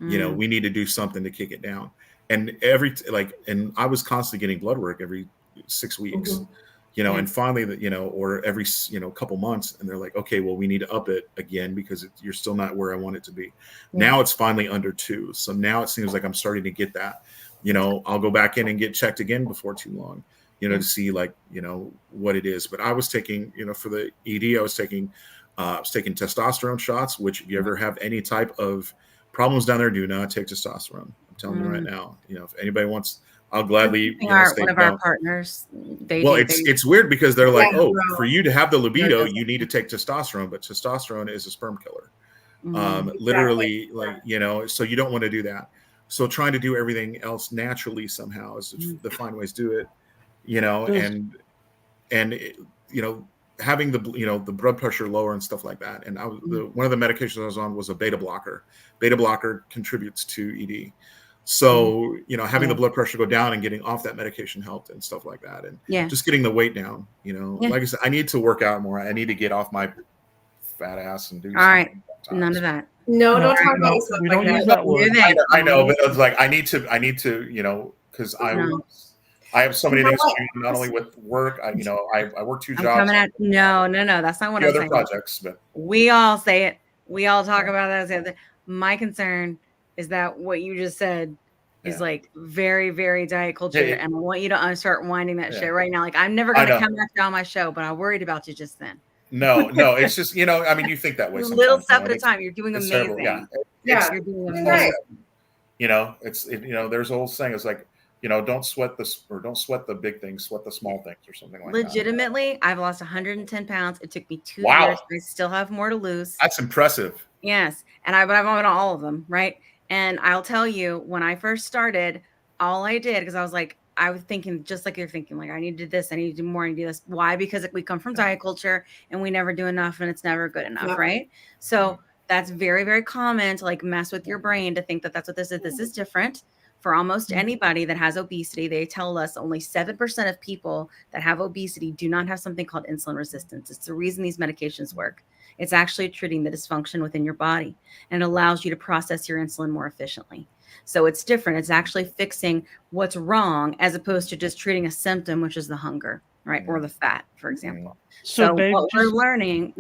We need to do something to kick it down. And and I was constantly getting blood work every 6 weeks, and finally or every, couple months. And they're like, okay, well, we need to up it again because you're still not where I want it to be. Now it's finally under 2. So now it seems like I'm starting to get that, I'll go back in and get checked again before too long. To see like, what it is. But I was taking, for the ED, I was taking testosterone shots, which if you ever have any type of problems down there, do not take testosterone. I'm telling you right now, if anybody wants, I'll gladly, one of our partners. It's weird because they're like, oh, for you to have the libido, you need to take testosterone, but testosterone is a sperm killer. Literally like, so you don't want to do that. So trying to do everything else naturally somehow is the fine ways to do it. And having the blood pressure lower and stuff like that. And one of the medications I was on was a beta blocker. Beta blocker contributes to ED. So, having the blood pressure go down and getting off that medication helped and stuff like that. And just getting the weight down, like I said, I need to work out more. I need to get off my fat ass and do all right. None of that. No, don't talk about stuff like that. I know, but it's like, I need to, because I have so many things to do, not only with work. I work 2 jobs. No. That's not what I'm saying. Other projects, but we all say it. We all talk about that. My concern is that what you just said is like very, very diet culture. And I want you to start winding that shit right now. Like, I'm never going to come back down my show, but I worried about you just then. No, it's just, you know, I mean, you think that way sometimes. Little step at a time. You're doing amazing. Terrible. You're doing amazing. You know, you know, there's an old saying, it's like, you know, don't sweat the big things, sweat the small things or something like that. Legitimately, I've lost 110 pounds. It took me 2 years. I still have more to lose. That's impressive. Yes. And I've on all of them. Right. And I'll tell you, when I first started, all I did, because I was thinking just like you're thinking, like, I need to do this, I need to do more, I need to do this. Why? Because we come from diet culture and we never do enough and it's never good enough. Right. So that's very, very common to like mess with your brain to think that that's what this is. This is different. For almost anybody that has obesity, they tell us only 7% of people that have obesity do not have something called insulin resistance. It's the reason these medications work. It's actually treating the dysfunction within your body, and it allows you to process your insulin more efficiently. So it's different. It's actually fixing what's wrong as opposed to just treating a symptom, which is the hunger, right? Or the fat, for example. So what we're learning,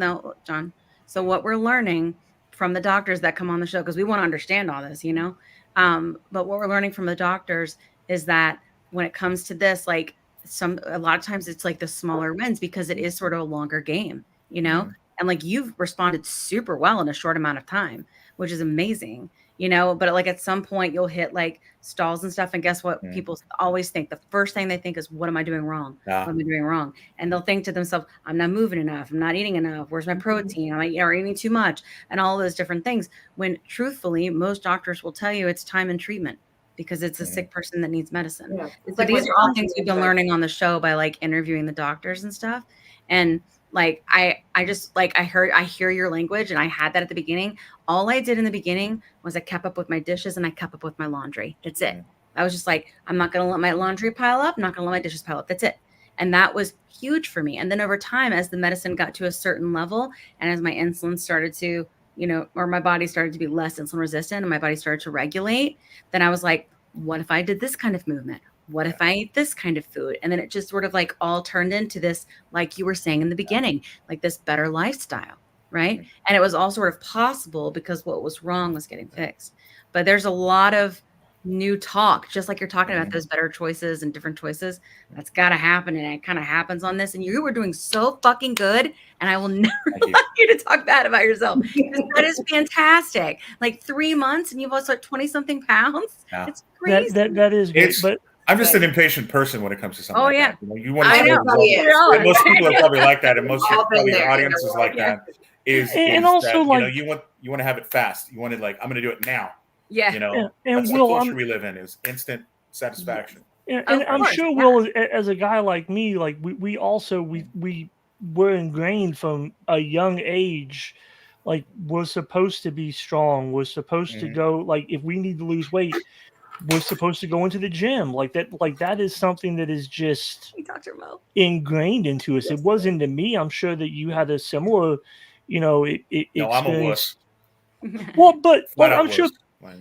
John. So what we're learning from the doctors that come on the show, because we want to understand all this, you know, but what we're learning from the doctors is that when it comes to this, like a lot of times it's like the smaller wins because it is sort of a longer game, you know, and like you've responded super well in a short amount of time, which is amazing, you know, but like at some point you'll hit like stalls and stuff. And guess what? People always think the first thing they think is, what am I doing wrong? What am I doing wrong? And they'll think to themselves, I'm not moving enough. I'm not eating enough. Where's my protein? Am I eating too much? And all those different things. When truthfully, most doctors will tell you it's time and treatment because it's a sick person that needs medicine. Yeah. So like these are all things we've been learning on the show by like interviewing the doctors and stuff. And like, I just like, I hear your language, and I had that at the beginning. All I did in the beginning was I kept up with my dishes and I kept up with my laundry. That's it. I was just like, I'm not going to let my laundry pile up. I'm not going to let my dishes pile up. That's it. And that was huge for me. And then over time, as the medicine got to a certain level and as my insulin started to, you know, or my body started to be less insulin resistant and my body started to regulate, then I was like, what if I did this kind of movement? What if I ate this kind of food? And then it just sort of like all turned into this, like you were saying in the beginning, like this better lifestyle, right? And it was all sort of possible because what was wrong was getting fixed. But there's a lot of new talk, just like you're talking about those better choices and different choices. That's got to happen. And it kind of happens on this. And you were doing so fucking good. And I will never want you to talk bad about yourself. That is fantastic. Like 3 months and you've lost like 20 something pounds. It's crazy. That is good. But I'm just an impatient person when it comes to something like that. You know, you want to and most people are probably like that, and most probably the audience is like that. And also that, like you want to have it fast. You want to like, I'm going to do it now. Yeah. You know, and that's the culture we live in, is instant satisfaction. And I'm sure Will, as a guy like me, like we were ingrained from a young age. Like we're supposed to be strong. We're supposed to go, like if we need to lose weight, we're supposed to go into the gym. Like that is something that is just ingrained into us. It wasn't to me. I'm sure that you had a similar, you know, No, I'm a wuss. Well, but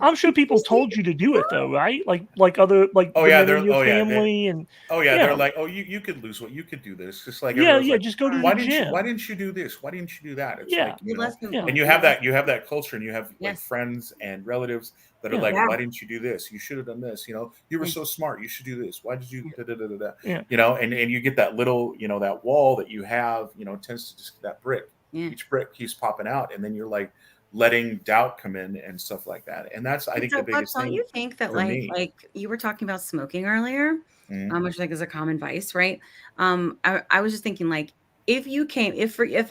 I'm sure people told you to do it though, right? Like other your family and they're like, oh, you could lose weight, you could do this. Just like just go to the gym. Why didn't you do this? Why didn't you do that? It's like, you know, and you have that culture, and you have like friends and relatives that are like, why didn't you do this? You should have done this. You know, you were so smart. You should do this. Why did you? You know, and you get that little, you know, that wall that you have, you know, tends to just that brick. Each brick keeps popping out, and then you're like letting doubt come in and stuff like that. And that's, I think, the biggest thing. Don't you think that like you were talking about smoking earlier, which like is a common vice, right? I was just thinking, like, if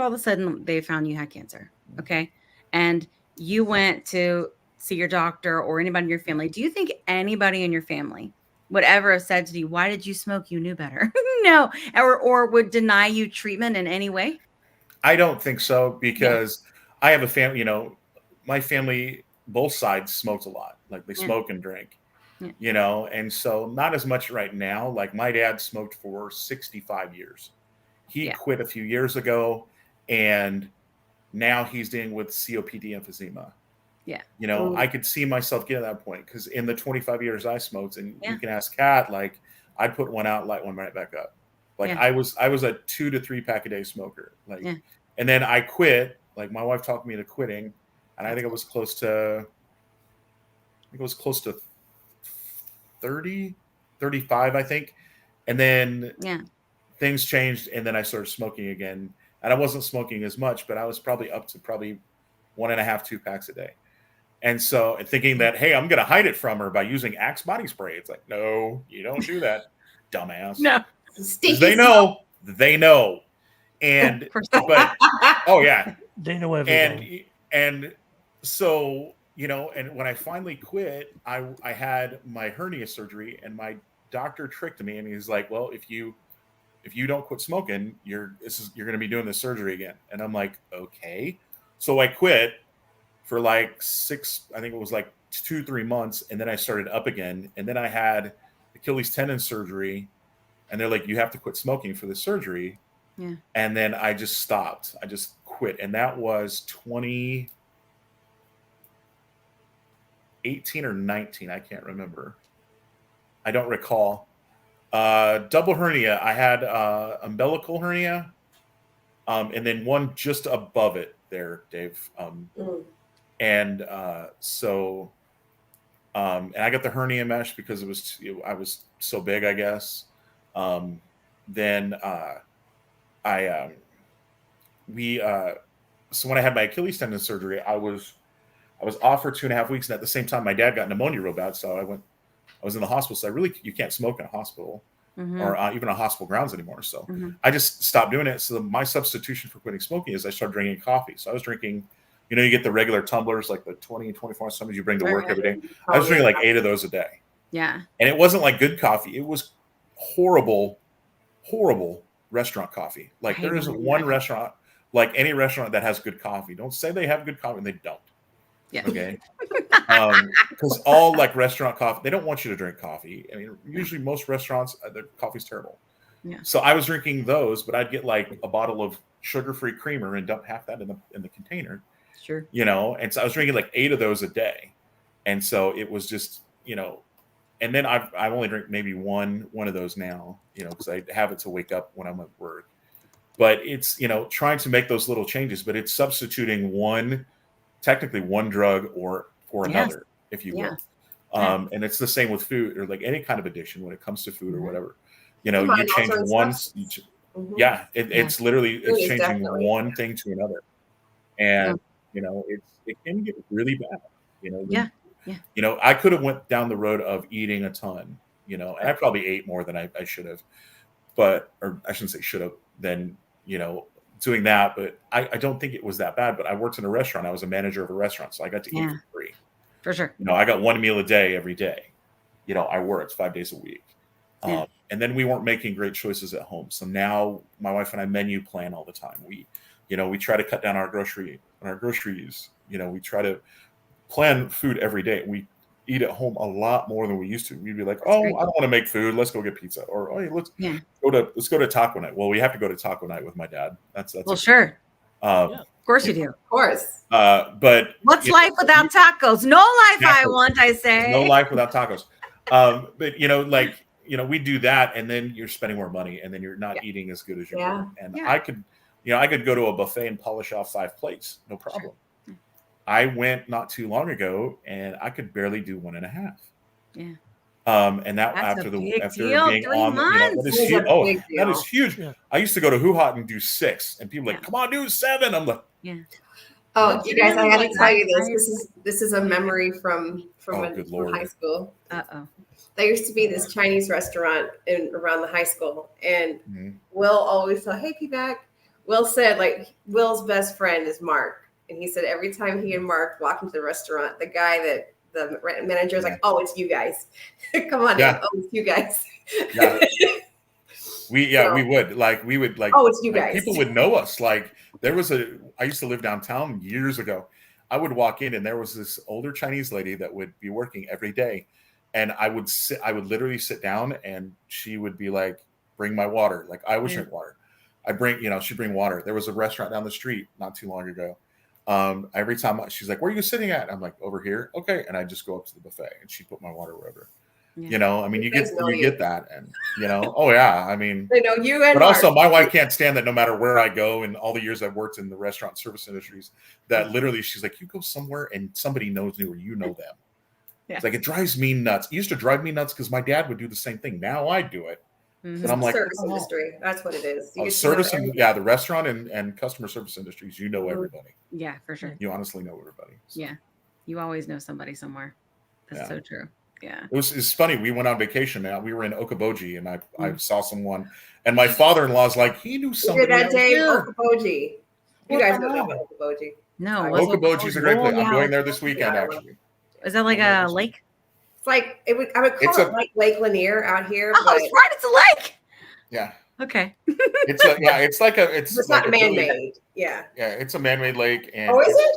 all of a sudden they found you had cancer, okay, and you went to see your doctor or anybody in your family, do you think anybody in your family would ever have said to you, why did you smoke? You knew better. No. Or would deny you treatment in any way? I don't think so, because I have a family, you know, my family, both sides smoked a lot. Like they smoke and drink, you know, and so not as much right now. Like my dad smoked for 65 years. He quit a few years ago, and now he's dealing with COPD emphysema. Yeah. You know, I could see myself getting to that point, because in the 25 years I smoked, and you can ask Kat, like I'd put one out, light one right back up. Like I was a 2 to 3 pack a day smoker. Like, and then I quit. Like my wife talked me into quitting, and I think it was close to 30, 35, I think. And then Yeah. things changed, and then I started smoking again. And I wasn't smoking as much, but I was probably up to probably 1.5, 2 packs a day. And so thinking that, hey, I'm going to hide it from her by using Axe body spray. It's like, no, you don't do that, dumbass. No. They know. They know. And, but, oh, yeah. They know everything. And so, you know, and when I finally quit, I had my hernia surgery, and my doctor tricked me, and he's like, well, if you don't quit smoking, you're going to be doing this surgery again. And I'm like, okay. So I quit for like 2-3 months. And then I started up again. And then I had Achilles tendon surgery, and they're like, you have to quit smoking for this surgery. Yeah. And then I just stopped. I just quit. And that was 2018 or 19. I can't remember. I don't recall. Double hernia. I had umbilical hernia, and then one just above it there, Dave. And so and I got the hernia mesh because I was so big, I guess. Then so when I had my Achilles tendon surgery, I was off for 2.5 weeks, and at the same time, my dad got pneumonia real bad, so I was in the hospital. So you can't smoke in a hospital or even on hospital grounds anymore. So I just stopped doing it. So my substitution for quitting smoking is I started drinking coffee. So I was drinking, you know, you get the regular tumblers, like the 20 and 24 ounce tumblers you bring to work every day. I was drinking like 8 of those a day. Yeah. And it wasn't like good coffee. It was horrible, horrible restaurant coffee. Like there isn't one restaurant, like any restaurant, that has good coffee. Don't say they have good coffee, and they don't. Yeah. Okay. Because all like restaurant coffee, they don't want you to drink coffee. I mean, usually most restaurants, their coffee's terrible. Yeah. So I was drinking those, but I'd get like a bottle of sugar-free creamer and dump half that in the container. Sure. You know, and so I was drinking like 8 of those a day, and so it was just, you know, and then I only drink maybe one of those now, you know, because I have it to wake up when I'm at work. But it's, you know, trying to make those little changes, but it's substituting technically one drug for another, if you will. And it's the same with food, or like any kind of addiction when it comes to food or whatever. You know, you change one. It's literally changing one thing to another, and you know, it can get really bad. You know, you know, I could have went down the road of eating a ton. You know, and I probably ate more than I should have, or I shouldn't say should have. Then, you know, doing that, but I don't think it was that bad. But I worked in a restaurant. I was a manager of a restaurant, so I got to eat for free. For sure. You know, I got one meal a day every day. You know, I worked 5 days a week. And then we weren't making great choices at home. So now my wife and I menu plan all the time. We try to cut down our groceries. You know, we try to plan food every day. We eat at home a lot more than we used to. We'd be like, I don't want to make food. Let's go get pizza. Or let's go to taco night. Well, we have to go to taco night with my dad. That's sure. Of course you do. Of course. But what's life without tacos? No life I want, I say. No life without tacos. But you know, like, you know, we do that, and then you're spending more money, and then you're not eating as good as you were. And I could go to a buffet and polish off 5 plates, no problem. Sure. I went not too long ago, and I could barely do 1.5. Yeah. And that That's after being 3 on, months. That is huge. Oh, that is huge. Yeah. I used to go to Hoo Hot and do 6, and people like, come on, do 7. I'm like, oh, you guys, I had to tell you this. This is a memory from high school. There used to be this Chinese restaurant around the high school, and Will always said, "Hey, P-Back." Will said, like, Will's best friend is Mark, and he said every time he and Mark walked into the restaurant, the guy that the manager was like, "Oh, it's you guys. Come on, in. Oh, it's you guys." We would like. Oh, it's you guys. People would know us. Like I used to live downtown years ago. I would walk in, and there was this older Chinese lady that would be working every day. And I would literally sit down, and she would be like, bring my water. Like, I always drink water. She'd bring water. There was a restaurant down the street not too long ago. Every time she's like, where are you sitting at? I'm like, over here. Okay. And I just go up to the buffet, and she put my water wherever. Yeah. You know, I mean, you get that. And, you know, oh yeah. I mean, they know you and but Mark. Also my wife can't stand that no matter where I go, and all the years I've worked in the restaurant service industries, that literally she's like, you go somewhere and somebody knows me or you know them. It's like, it drives me nuts. It used to drive me nuts because my dad would do the same thing. Now I do it. And I'm like, service industry. That's what it is. Service and the restaurant and customer service industries. You know everybody. Yeah, for sure. You honestly know everybody. So. Yeah, you always know somebody somewhere. That's so true. Yeah, it's funny. We went on vacation. Now we were in Okoboji, and I saw someone, and my father-in-law's like, he knew somebody. That day, Okoboji. You guys don't know about Okoboji. No, Okoboji's a great place. I'm going there this weekend. Actually, is that like a lake? It's like I would call it like Lake Lanier out here. Oh, that's right. It's a lake. Yeah. Okay. It's not man-made. Yeah. Yeah, it's a man-made lake. And is it?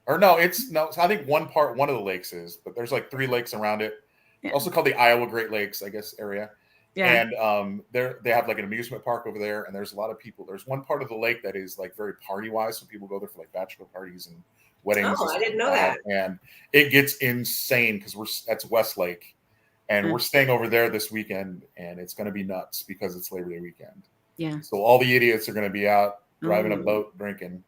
Or no, I think one of the lakes is, but there's like 3 lakes around it. Yeah. Also called the Iowa Great Lakes, I guess, area. Yeah. And they have like an amusement park over there, and there's a lot of people. There's one part of the lake that is like very party-wise, so people go there for like bachelor parties and weddings. Oh, I didn't know that. And it gets insane because that's Westlake. And we're staying over there this weekend, and it's going to be nuts because it's Labor Day weekend. Yeah. So all the idiots are going to be out driving a boat, drinking.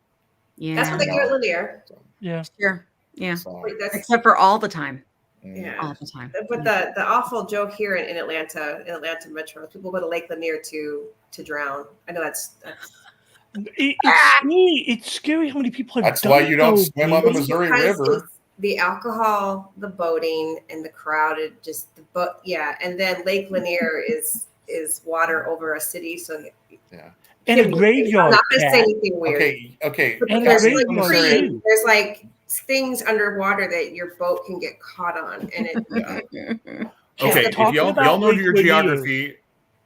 Yeah. That's what they do at Lanier. Yeah. Sure. Yeah. So, except for all the time. Yeah. All the time. But the awful joke here in Atlanta Metro, people go to Lake Lanier to drown. I know that's it's scary how many people have. That's why you don't swim on the Missouri River. The alcohol, the boating, and the crowded, just the boat. Yeah, and then Lake Lanier is water over a city, so yeah. And a graveyard. I'm not gonna say anything weird. Okay. And there's like things underwater that your boat can get caught on, and it. Okay, if y'all know your geography,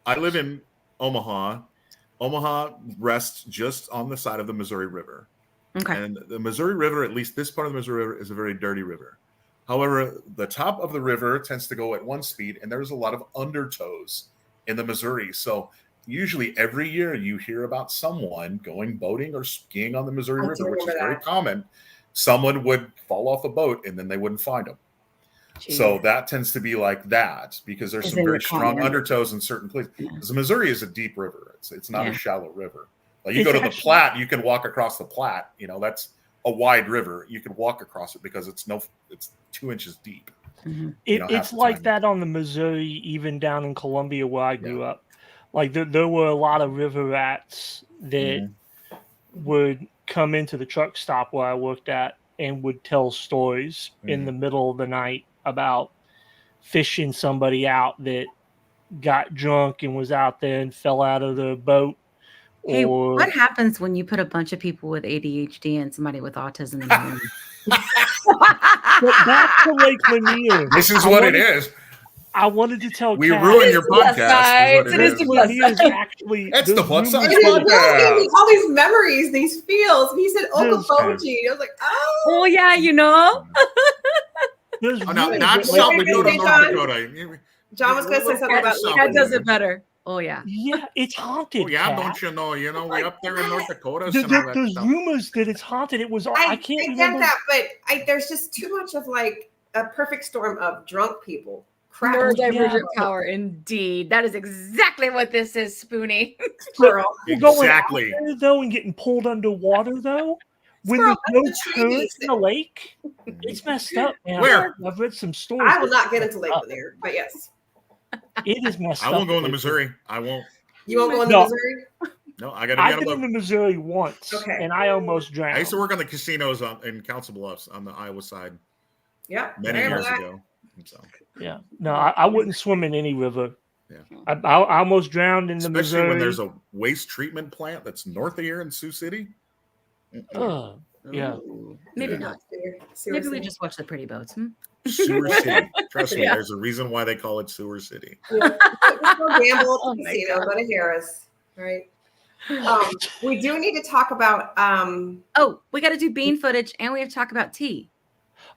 I live in Omaha. Omaha rests just on the side of the Missouri River. Okay. And the Missouri River, at least this part of the Missouri River, is a very dirty river. However, the top of the river tends to go at one speed, and there's a lot of undertows in the Missouri. So usually every year you hear about someone going boating or skiing on the Missouri River, which is very common. Someone would fall off a boat, and then they wouldn't find them. Jeez. So that tends to be like that because there's some very strong undertows in certain places. Because the Missouri is a deep river. It's not a shallow river. Like you go to the Platte, you can walk across the Platte. You know, that's a wide river. You can walk across it because it's 2 inches deep. Mm-hmm. It's like that on the Missouri, even down in Columbia where I grew up. Like there were a lot of river rats that would come into the truck stop where I worked at and would tell stories in the middle of the night about fishing somebody out that got drunk and was out there and fell out of the boat. Hey, what happens when you put a bunch of people with ADHD and somebody with autism in the room? But back to Lake Lanier. This is what it is. I wanted to tell we ruined your podcast. It is the plus side. Actually, that's the plus side. All these memories, these feels. And he said Okoboji. I was like, oh yeah, you know. Not South Dakota, North Dakota. John was going to say something about that. Does it better. Oh yeah. Yeah, it's haunted. Oh yeah, don't you know? You know, we're up there in North Dakota. There's rumors that it's haunted. It was. I can't remember that, but there's just too much of like a perfect storm of drunk people. Neurodivergent power, indeed. That is exactly what this is, Spoonie. Girl, exactly. Going though and getting pulled underwater though. When there's no turns in the lake, it's messed up, man. Where? I've read some stories. I will not get into Lake Lanier, but yes. It is messed up. I won't go in the Missouri. I won't. You won't go in the Missouri? No, I got to be I've been in the Missouri once, and I almost drowned. I used to work on the casinos in Council Bluffs on the Iowa side. Yeah, many years ago. So. Yeah, no, I wouldn't swim in any river. Yeah, I almost drowned in the Missouri. Especially when there's a waste treatment plant that's north of here in Sioux City. Yeah, maybe not. Maybe we just watch the pretty boats. Sewer City. Trust me, there's a reason why they call it Sewer City. Gamble casino, go to Harris, right? We do need to talk about. We got to do bean footage, and we have to talk about tea.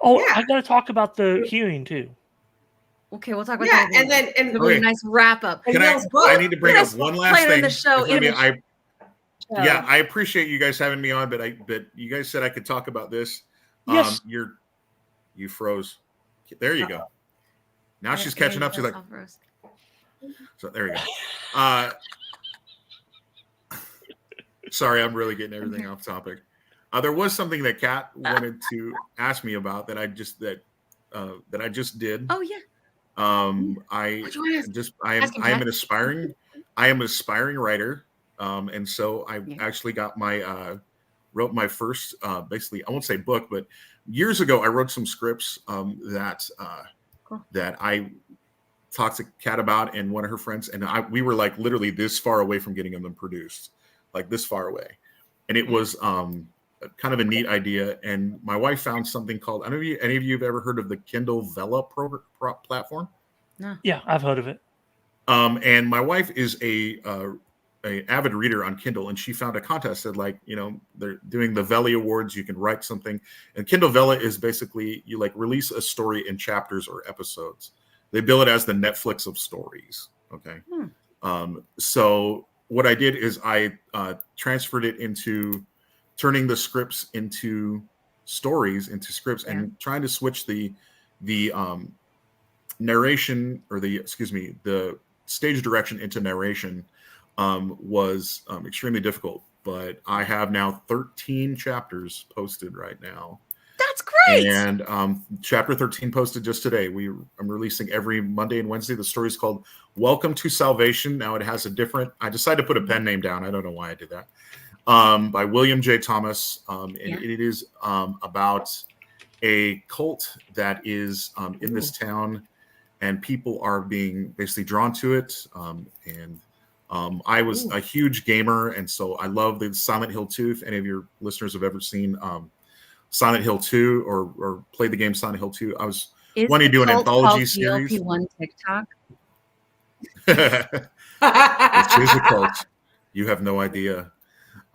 Oh, yeah. I got to talk about the hearing too. Okay, we'll talk about that. And then it'll be a nice wrap up. I need to bring up one last thing. The show, I appreciate you guys having me on, but you guys said I could talk about this. Yes. You froze. There you go. Now she's catching up. She's like, so there you go. Sorry, I'm really getting everything off topic. There was something that Kat wanted to ask me about that that I just did. Oh yeah. I am an aspiring writer. And so I actually got my wrote my first basically, I won't say book, but years ago I wrote some scripts that I talked to Kat about and one of her friends, and we were like literally this far away from getting them produced, like this far away. And it was kind of a neat idea. And my wife found something called, I don't know if any of you have ever heard of the Kindle Vella platform? No. Yeah, I've heard of it. And my wife is a avid reader on Kindle, and she found a contest that, like, you know, they're doing the Vella Awards. You can write something, and Kindle Vella is basically you like release a story in chapters or episodes. They bill it as the Netflix of stories. Okay. So what I did is I transferred it into turning the scripts into stories, into scripts, and trying to switch the narration or the stage direction into narration was extremely difficult. But I have now 13 chapters posted right now. That's great. And chapter 13 posted just today. I'm releasing every Monday and Wednesday. The story is called Welcome to Salvation. Now it has I decided to put a pen name down. I don't know why I did that. By William J. Thomas. It is about a cult that is in this town, and people are being basically drawn to it. I was a huge gamer, and so I love the Silent Hill 2. If any of your listeners have ever seen Silent Hill 2 or played the game Silent Hill 2, I was wanting to do an anthology series. GLP-1 TikTok. It is a cult. You have no idea.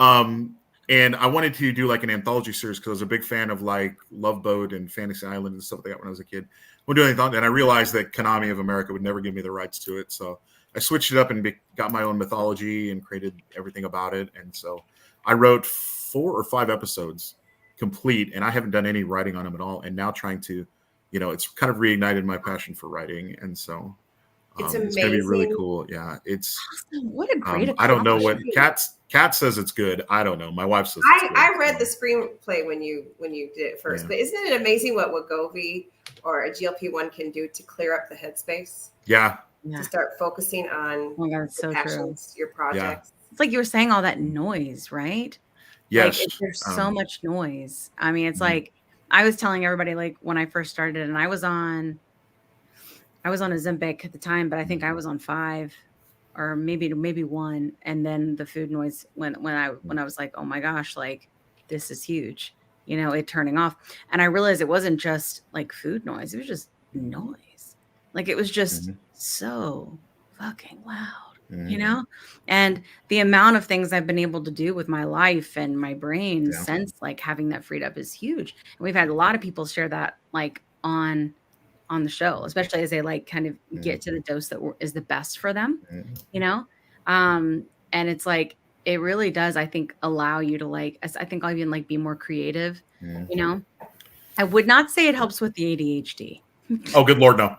And I wanted to do like an anthology series because I was a big fan of like Love Boat and Fantasy Island and stuff like that when I was a kid. And I realized that Konami of America would never give me the rights to it, so I switched it up and got my own mythology and created everything about it. And so I wrote 4 or 5 episodes complete, and I haven't done any writing on them at all. And now trying to, it's kind of reignited my passion for writing. And so it's going to be really cool. Yeah, it's awesome. What a great I don't know what Kat says it's good. I don't know. My wife says it's good. I read the screenplay when you did it first, but isn't it amazing what Wegovy or a GLP-1 can do to clear up the headspace? Yeah. To start focusing on your passions, your projects. Yeah. It's like you were saying, all that noise, right? Yes. Like, there's so much noise. I mean, it's like I was telling everybody, like when I first started, and I was on a Ozempic at the time, but I think I was on 5 or maybe 1. And then the food noise when I was like, oh my gosh, like this is huge, it turning off. And I realized it wasn't just like food noise. It was just noise. Like it was just so fucking loud, and the amount of things I've been able to do with my life and my brain since like having that freed up is huge. And we've had a lot of people share that like on the show, especially as they like kind of get to the dose that is the best for them, and it's like, it really does, I think, allow you to like, I think I'll even like be more creative, I would not say it helps with the ADHD. Oh, good Lord, no.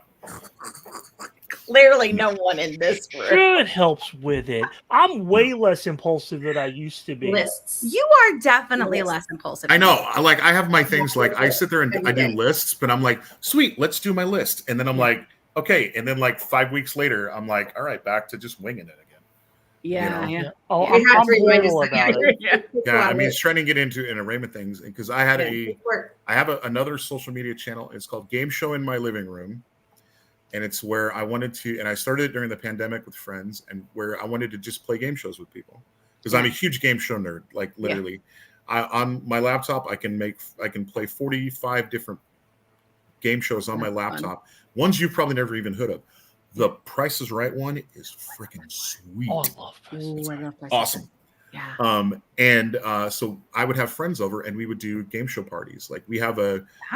Clearly no one in this room. Sure, it helps with it. I'm way less impulsive than I used to be. Lists. You are definitely less impulsive. I know. I have my things, like I sit there and I do lists, but I'm like, sweet, let's do my list. And then I'm like, okay. And then like 5 weeks later, I'm like, all right, back to just winging it again. Yeah. Oh, I'm horrible about it. Yeah, I mean, it's trying to get into arraignment things because I had another social media channel. It's called Game Show in My Living Room. And it's where I wanted to, and I started it during the pandemic with friends, and where I wanted to just play game shows with people because I'm a huge game show nerd. Like literally, on my laptop, I can play 45 different game shows on my laptop. Ones you've probably never even heard of. The Price is Right one is freaking sweet. Oh, I love Price is Right. Awesome. Yeah. So I would have friends over, and we would do game show parties. Like we have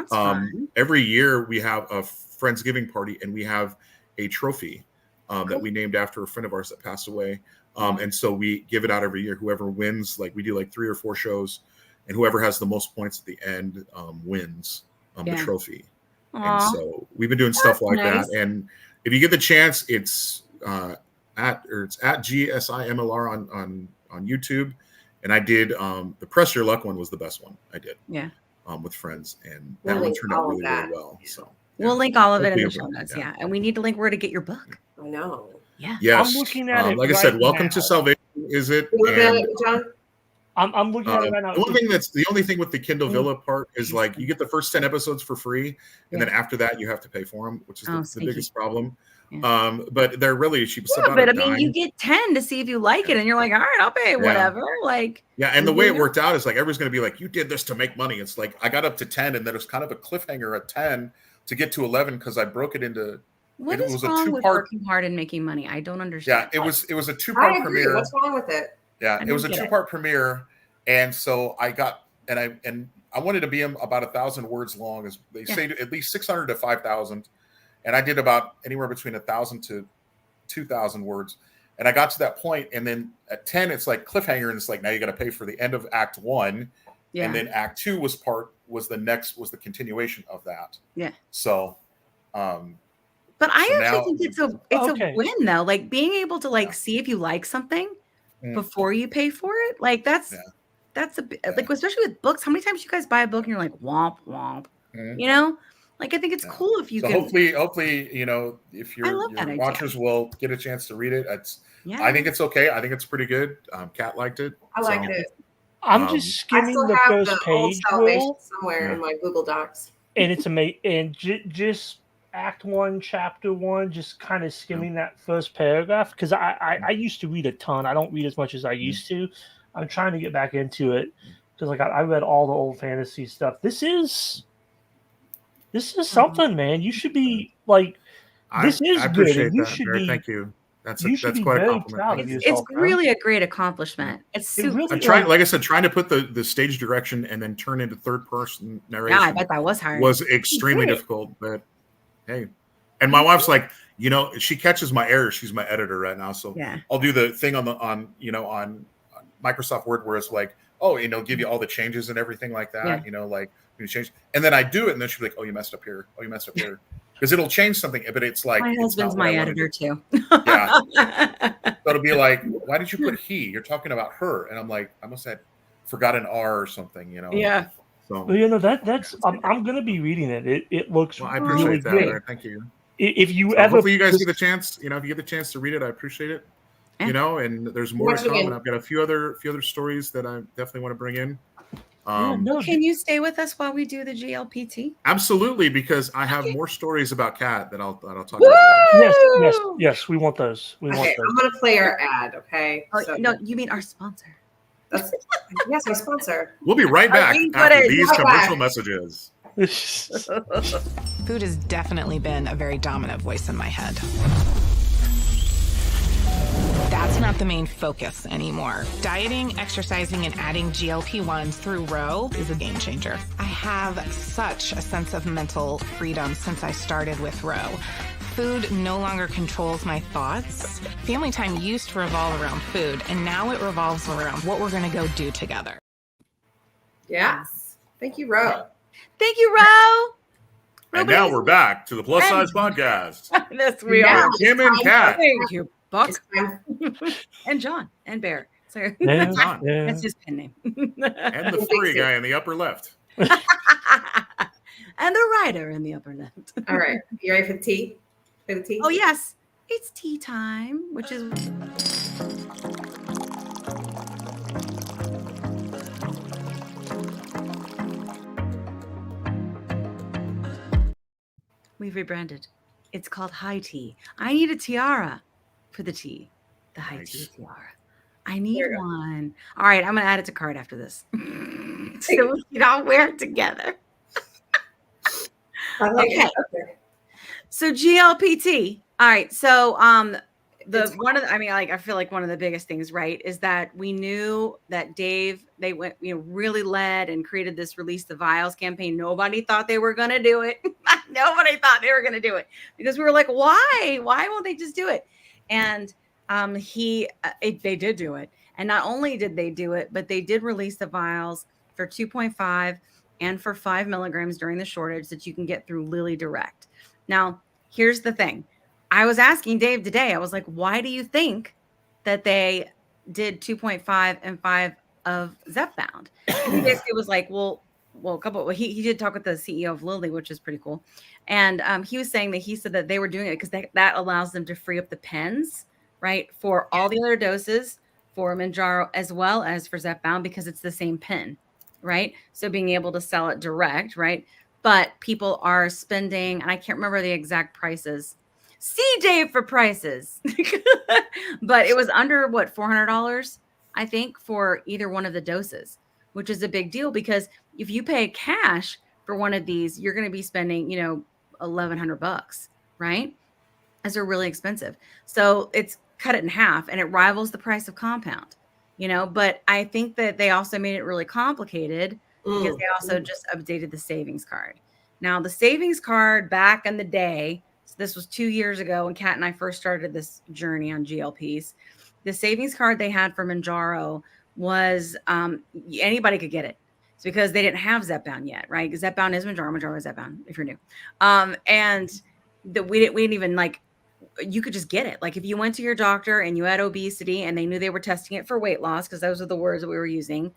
fun. Every year we have a Friendsgiving party, and we have a trophy that we named after a friend of ours that passed away. And so we give it out every year. Whoever wins, like we do like 3 or 4 shows, and whoever has the most points at the end wins the trophy. Aww. And so we've been doing stuff like that. And if you get the chance, it's at GSIMLR on YouTube. And I did the Press Your Luck one was the best one I did. Yeah. With friends, and that one turned out really, really well. So We'll link all of it in the show notes. Yeah. And we need to link where to get your book. I know. Yeah. Yes. I'm looking at it. Like I said, Welcome to Salvation. Is it? And, John? I'm looking at it right now. The only thing with the Kindle Villa part is like you get the first 10 episodes for free, and then after that you have to pay for them, which is the biggest problem. Yeah. But they're really cheap. But I mean, you get 10 to see if you like it, and you're like, all right, I'll pay whatever. Like, and the way it worked out is like everyone's going to be like, you did this to make money. It's like I got up to 10, and then there's kind of a cliffhanger at 10 to get to 11 because I broke it into. What is wrong with working hard and making money? I don't understand. Yeah, it was a 2-part premiere. What's wrong with it? Yeah, it was a 2-part premiere, and so I got I wanted to be about 1,000 words long, as they say, at least 600 to 5,000, and I did about anywhere between 1,000 to 2,000 words, and I got to that point, and then at 10, it's like cliffhanger, and it's like now you got to pay for the end of Act 1, and then Act 2 was the continuation of that. Yeah. So, but I actually think it's a win though, like being able to see if you like something before you pay for it. Like that's like, especially with books, how many times you guys buy a book and you're like, womp, womp, you know? Like, I think it's cool if you can. Hopefully, you know, if your watchers will get a chance to read it. I think it's okay. I think it's pretty good. Kat liked it. I liked it. I'm just skimming the first page somewhere in my Google Docs. And it's amazing. And just Act 1, Chapter 1, just kind of skimming that first paragraph. Because I used to read a ton. I don't read as much as I used to. I'm trying to get back into it. Because I read all the old fantasy stuff. This is something, man. You should be like, this is good. And you should be. Thank you. That's quite a compliment. It's really a great accomplishment. It's super. Really like I said, trying to put the stage direction and then turn into third person narration. Yeah, I bet that was hard. Was extremely difficult, but hey. And my wife's like, you know, she catches my errors. She's my editor right now, so I'll do the thing on Microsoft Word where it's like, oh, you know, give you all the changes and everything like that. You know, like you change, and then I do it, and then she'll be like, oh, you messed up here. Oh, you messed up here. Because it'll change something, but it's like my husband's my editor too. Yeah, so it'll be like, why did you put he? You're talking about her, and I'm like, I must have forgot an R or something, you know. Yeah. So well, you know that's I'm gonna be reading it. It looks. Well, I appreciate really that. good. Thank you. If you ever, hopefully you guys get the chance. You know, if you get the chance to read it, I appreciate it. You know, and there's more to come. And I've got a few other stories that I definitely want to bring in. Can you stay with us while we do the GLPT? Absolutely, because I have more stories about Kat that I'll talk about. Yes, we want those. I'm gonna play our ad. Okay. Oh, no, you mean our sponsor? Yes, our sponsor. We'll be right back after these commercial messages. Food has definitely been a very dominant voice in my head. That's not the main focus anymore. Dieting, exercising, and adding GLP-1s through Row is a game changer. I have such a sense of mental freedom since I started with Row. Food no longer controls my thoughts. Family time used to revolve around food, and now it revolves around what we're going to go do together. Yes. Thank you, Row. Thank you, Row. And now we're back to the Plus Size Podcast. Yes, we are. Kim and Kat. Thank you, Buck. And John and Bear. Sorry. That's his pen name. And the furry guy in the upper left. And the writer in the upper left. All right. You ready for the tea? Oh, yes. It's tea time, which is... We've rebranded. It's called High Tea. I need a tiara for the tea. The High Tea tiara. I need one. All right, I'm going to add it to cart after this. So we can all wear it together. Okay. So GLPT. All right. So I feel like one of the biggest things, right, is that we knew that Dave, they went, really led and created this Release the Vials campaign. Nobody thought they were going to do it. Nobody thought they were going to do it because we were like, why? Why won't they just do it? And they did do it. And not only did they do it, but they did release the vials for 2.5 and for 5 milligrams during the shortage that you can get through Lilly Direct. Now, here's the thing. I was asking Dave today, I was like, why do you think that they did 2.5 and 5 of Zepbound? And he basically was like, well, he did talk with the CEO of Lilly, which is pretty cool. And he was saying that he said that they were doing it because that allows them to free up the pens, right, for all the other doses for Mounjaro as well as for Zepbound, because it's the same pen, right? So being able to sell it direct, right? But people are spending, and I can't remember the exact prices. See Dave for prices. But it was under what, $400, I think, for either one of the doses, which is a big deal because if you pay cash for one of these, you're going to be spending, $1,100, right? Those are really expensive. So it's cut it in half and it rivals the price of compound, but I think that they also made it really complicated because they also just updated the savings card. Now, the savings card back in the day, so this was 2 years ago when Kat and I first started this journey on GLPs, the savings card they had for Mounjaro was anybody could get it. It's because they didn't have Zepbound yet, right? Because Zepbound is Mounjaro, Mounjaro is Zepbound, if you're new. And we didn't even you could just get it. Like if you went to your doctor and you had obesity and they knew they were testing it for weight loss, because those are the words that we were using,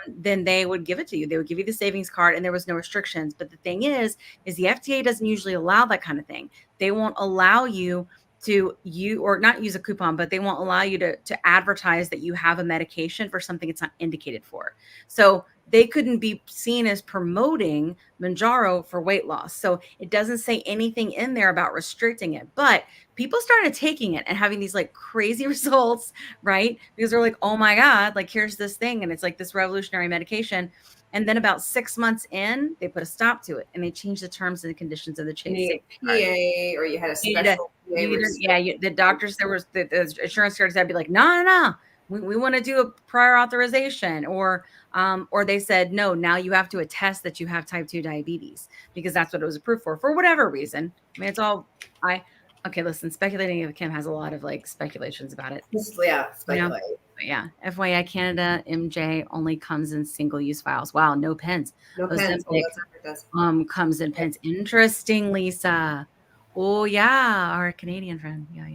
then they would give it to you. They would give you the savings card and there was no restrictions. But the thing is the FDA doesn't usually allow that kind of thing. They won't allow you to or not use a coupon, but they won't allow you to advertise that you have a medication for something it's not indicated for. So they couldn't be seen as promoting Mounjaro for weight loss. So it doesn't say anything in there about restricting it, but people started taking it and having these crazy results, right? Because they're like, oh my God, here's this thing. And it's this revolutionary medication. And then about 6 months in, they put a stop to it and they changed the terms and the conditions of the change. You need a PA or you had a special PA. The doctors, there was the insurance cards that'd be like, no. We want to do a prior authorization, or they said, no, now you have to attest that you have type 2 diabetes because that's what it was approved for whatever reason. I mean, it's all, okay, listen, speculating of Kim has a lot of speculations about it. Yeah, speculate. Yeah. FYI, Canada MJ only comes in single-use vials. Wow, no pens. No pens. Comes in pens. Interesting, Lisa. Oh yeah, our Canadian friend. Yeah,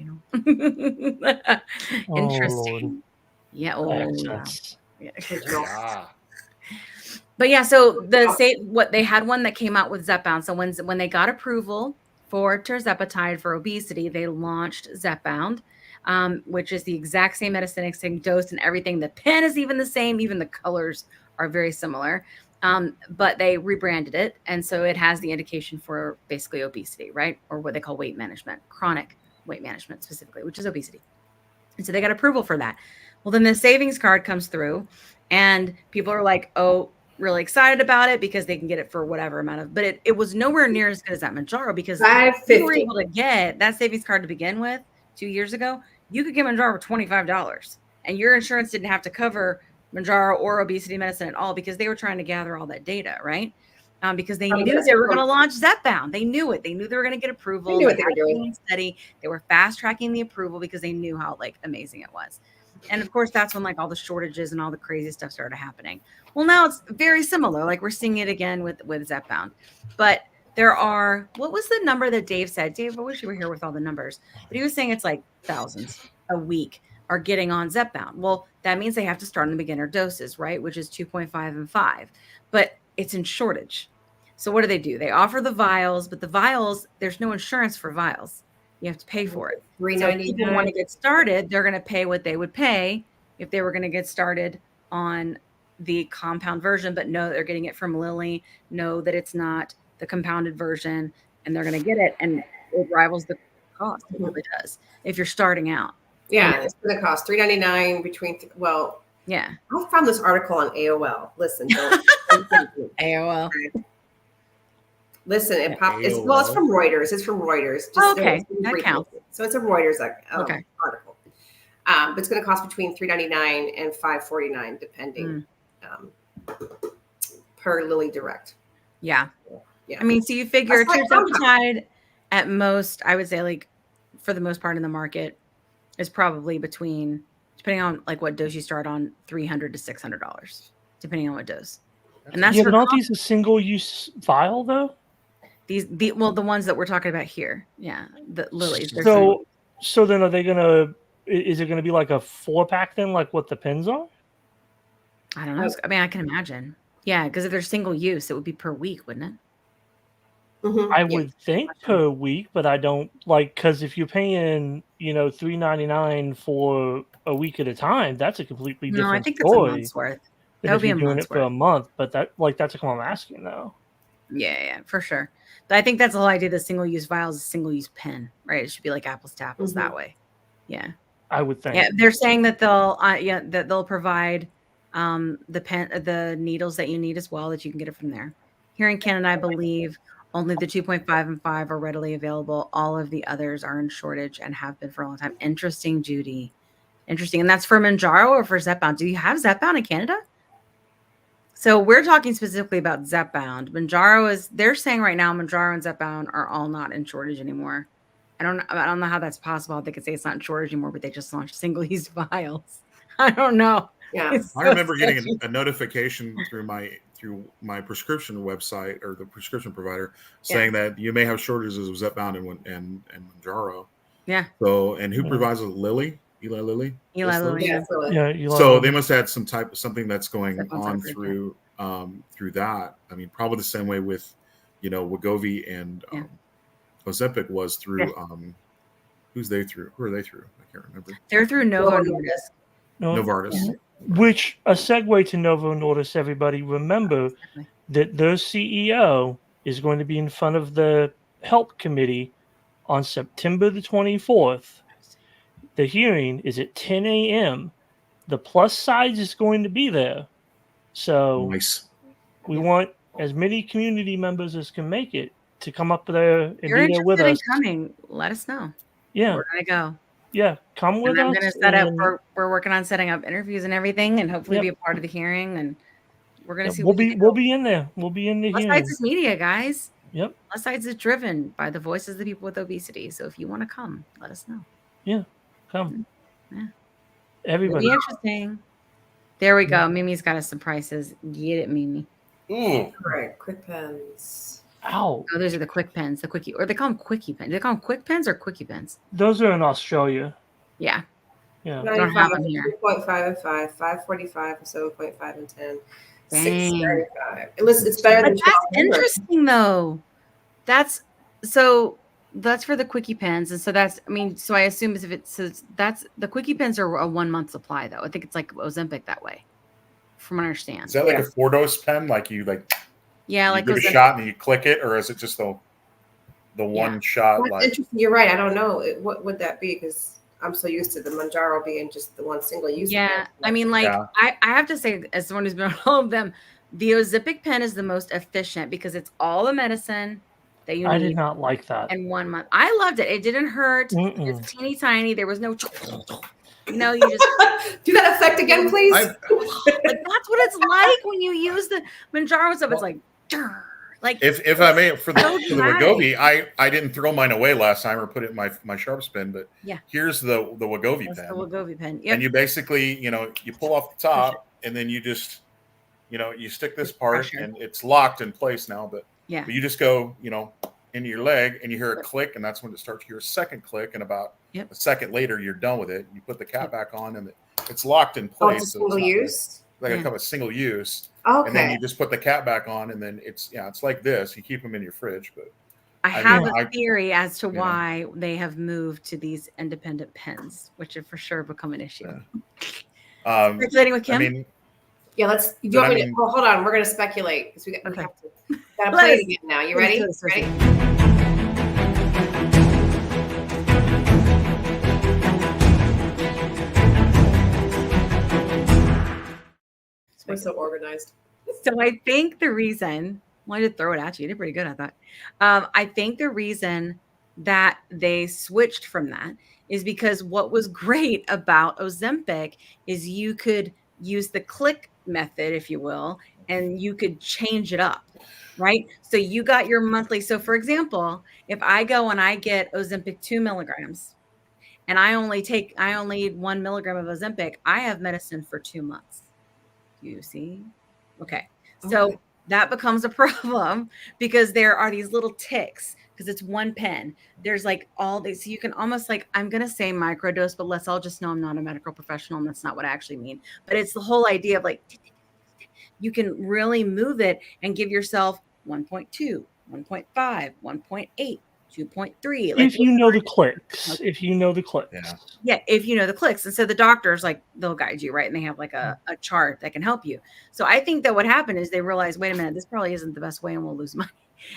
Interesting. Yeah. Oh yeah. But yeah, so they had one that came out with Zepbound. So when they got approval for tirzepatide for obesity, they launched Zepbound, which is the exact same medicine, same dose and everything. The pen is even the same. Even the colors are very similar. But they rebranded it. And so it has the indication for basically obesity, right? Or what they call weight management, chronic weight management specifically, which is obesity. And so they got approval for that. Well, then the savings card comes through and people are like, oh, really excited about it because they can get it for whatever amount of, but it was nowhere near as good as that Mounjaro because you were able to get that savings card to begin with 2 years ago. You could get Mounjaro for $25 and your insurance didn't have to cover Mounjaro or obesity medicine at all because they were trying to gather all that data, right? Because they knew they were going to launch Zepbound. They knew it. They knew they were going to get approval. They knew what they were doing. Steady. They were fast tracking the approval because they knew how amazing it was. And of course, that's when all the shortages and all the crazy stuff started happening. Well, now it's very similar. We're seeing it again with Zepbound. But there are, what was the number that Dave said? Dave, I wish you were here with all the numbers. But he was saying it's thousands a week are getting on Zepbound. Well, that means they have to start in the beginner doses, right? Which is 2.5 and 5. But it's in shortage. So what do? They offer the vials, but the vials, there's no insurance for vials. You have to pay for it. So if people want to get started, they're going to pay what they would pay if they were going to get started on the compound version, but know that they're getting it from Lilly, know that it's not the compounded version, and they're going to get it. And it rivals the cost. It really does. If you're starting out. Yeah, it's going to cost $3.99 between, yeah. I found this article on AOL. Listen, AOL. Listen, it's from Reuters. It's from Reuters. Okay, that counts. So it's a Reuters article. But it's going to cost between $3.99 and $5.49, depending per Lilly Direct. Yeah. I mean, so you figure tirzepatide at most, I would say, for the most part in the market, is probably between, depending on what dose you start on, $300 to $600, depending on what dose. And that's not these a single-use vial though. The ones that we're talking about here, the Lilly's. So then are they gonna? Is it gonna be like a 4-pack then, like what the pens are? I don't know. I mean, I can imagine. Yeah, because if they're single use, it would be per week, wouldn't it? I would think per week, but I don't because if you're paying, $3.99 for a week at a time, that's a completely No, I different think that's a story month's worth. than That would if be you're a doing month's it for a worth. month. But that's what I'm asking though. Yeah, for sure. But I think that's the whole idea. The single-use vials is single-use pen, right? It should be like apples to apples that way. Yeah, I would think. Yeah, they're saying that they'll provide the needles that you need as well, that you can get it from there. Here in Canada, I believe only the 2.5 and 5 are readily available. All of the others are in shortage and have been for a long time. Interesting, Judy. Interesting. And that's for Mounjaro or for Zepbound? Do you have Zepbound in Canada? So we're talking specifically about Zepbound. They're saying right now Mounjaro and Zepbound are all not in shortage anymore. I don't know how that's possible. They could say it's not in shortage anymore, but they just launched single-use vials. I don't know. Yeah. I remember getting a notification through my prescription website or the prescription provider saying that you may have shortages of Zepbound and Mounjaro. Yeah. So, and who provides it? Lily? Eli Lilly? Eli Lilly. Yeah. So they must have had something that's going on through that. I mean, probably the same way with, Wegovy and Ozempic was through. Who are they through? I can't remember. They're through Novo Nordisk. Novartis. Which a segue to Novo Nordisk. Everybody remember that their CEO is going to be in front of the Health Committee on September the 24th. The hearing is at 10 a.m. The Plussidez is going to be there. So nice. We want as many community members as can make it to come up there and You're be there with us. coming, let us know. Yeah. We're going to go. Yeah, come with us. I'm going to set up. We're working on setting up interviews and everything, and hopefully be a part of the hearing. And we're going to see. We'll be in there. We'll be in the hearing. Plussidez is media, guys. Yep. Plussidez is driven by the voices of the people with obesity. So if you want to come, let us know. Yeah, come. Yeah. Everybody. It'll be interesting. There we go. Mimi's got us some prices. Get it, Mimi. Ooh. All right, quick pens. Ow. Oh, those are the quick pens, the quickie, or they call them quickie pens. Do they call them quick pens or quickie pens? Those are in Australia. Yeah. Yeah. 95, 2.5 and 5, 545, 7.5 and 10. 635. It's better than that's interesting though. That's for the quickie pens, and so I assume that's the quickie pens are a 1 month supply though. I think it's like Ozempic that way, from what I understand. Is that like a 4-dose pen? Like you Yeah, like give a shot and you click it, or is it just the one shot? That's interesting. You're right. I don't know. What would that be? Because I'm so used to the Mounjaro being just the one single use. Yeah, I mean, I have to say, as someone who's been on all of them, the Ozempic pen is the most efficient because it's all the medicine that you need. I did not like that. In 1 month. I loved it. It didn't hurt. It's teeny tiny. There was no you just do that effect again, please. Like, that's what it's like when you use the Mounjaro stuff. It's like if I may, for the Wegovy, I didn't throw mine away last time or put it in my sharp spin, but here's the Wegovy pen. The Wegovy pen. Yep. And you basically, you pull off the top and then you just, you stick this part and it's locked in place now, but you just go, into your leg and you hear a click, and that's when it starts to hear a second click, and about a second later you're done with it. You put the cap back on and it's locked in place. It's a single use? Like a kind of a single use. Okay. And then you just put the cap back on, and then it's like this. You keep them in your fridge, but I have a theory as to why they have moved to these independent pens, which have for sure become an issue. Speculating with Kim? I mean, let's. Do you want me to? Well, hold on. We're going to speculate because we have to. Got to play it again now. You ready? Ready? We're so organized. So I think the reason, I did throw it at you. You did pretty good, I thought. I think the reason that they switched from that is because what was great about Ozempic is you could use the click method, if you will, and you could change it up, right? So you got your monthly. So for example, if I go and I get Ozempic 2 milligrams and I only need 1 milligram of Ozempic, I have medicine for 2 months. You see? Okay. So that becomes a problem because there are these little ticks because it's one pen. There's like all these, so you can almost I'm going to say microdose, but let's all just know I'm not a medical professional and that's not what I actually mean. But it's the whole idea of you can really move it and give yourself 1.2, 1.5, 1.8, 2.3. Like if you know the clicks, if you know the clicks. Yeah, if you know the clicks. And so the doctors, like, they'll guide you, right? And they have like a chart that can help you. So I think that what happened is they realized, wait a minute, this probably isn't the best way and we'll lose money.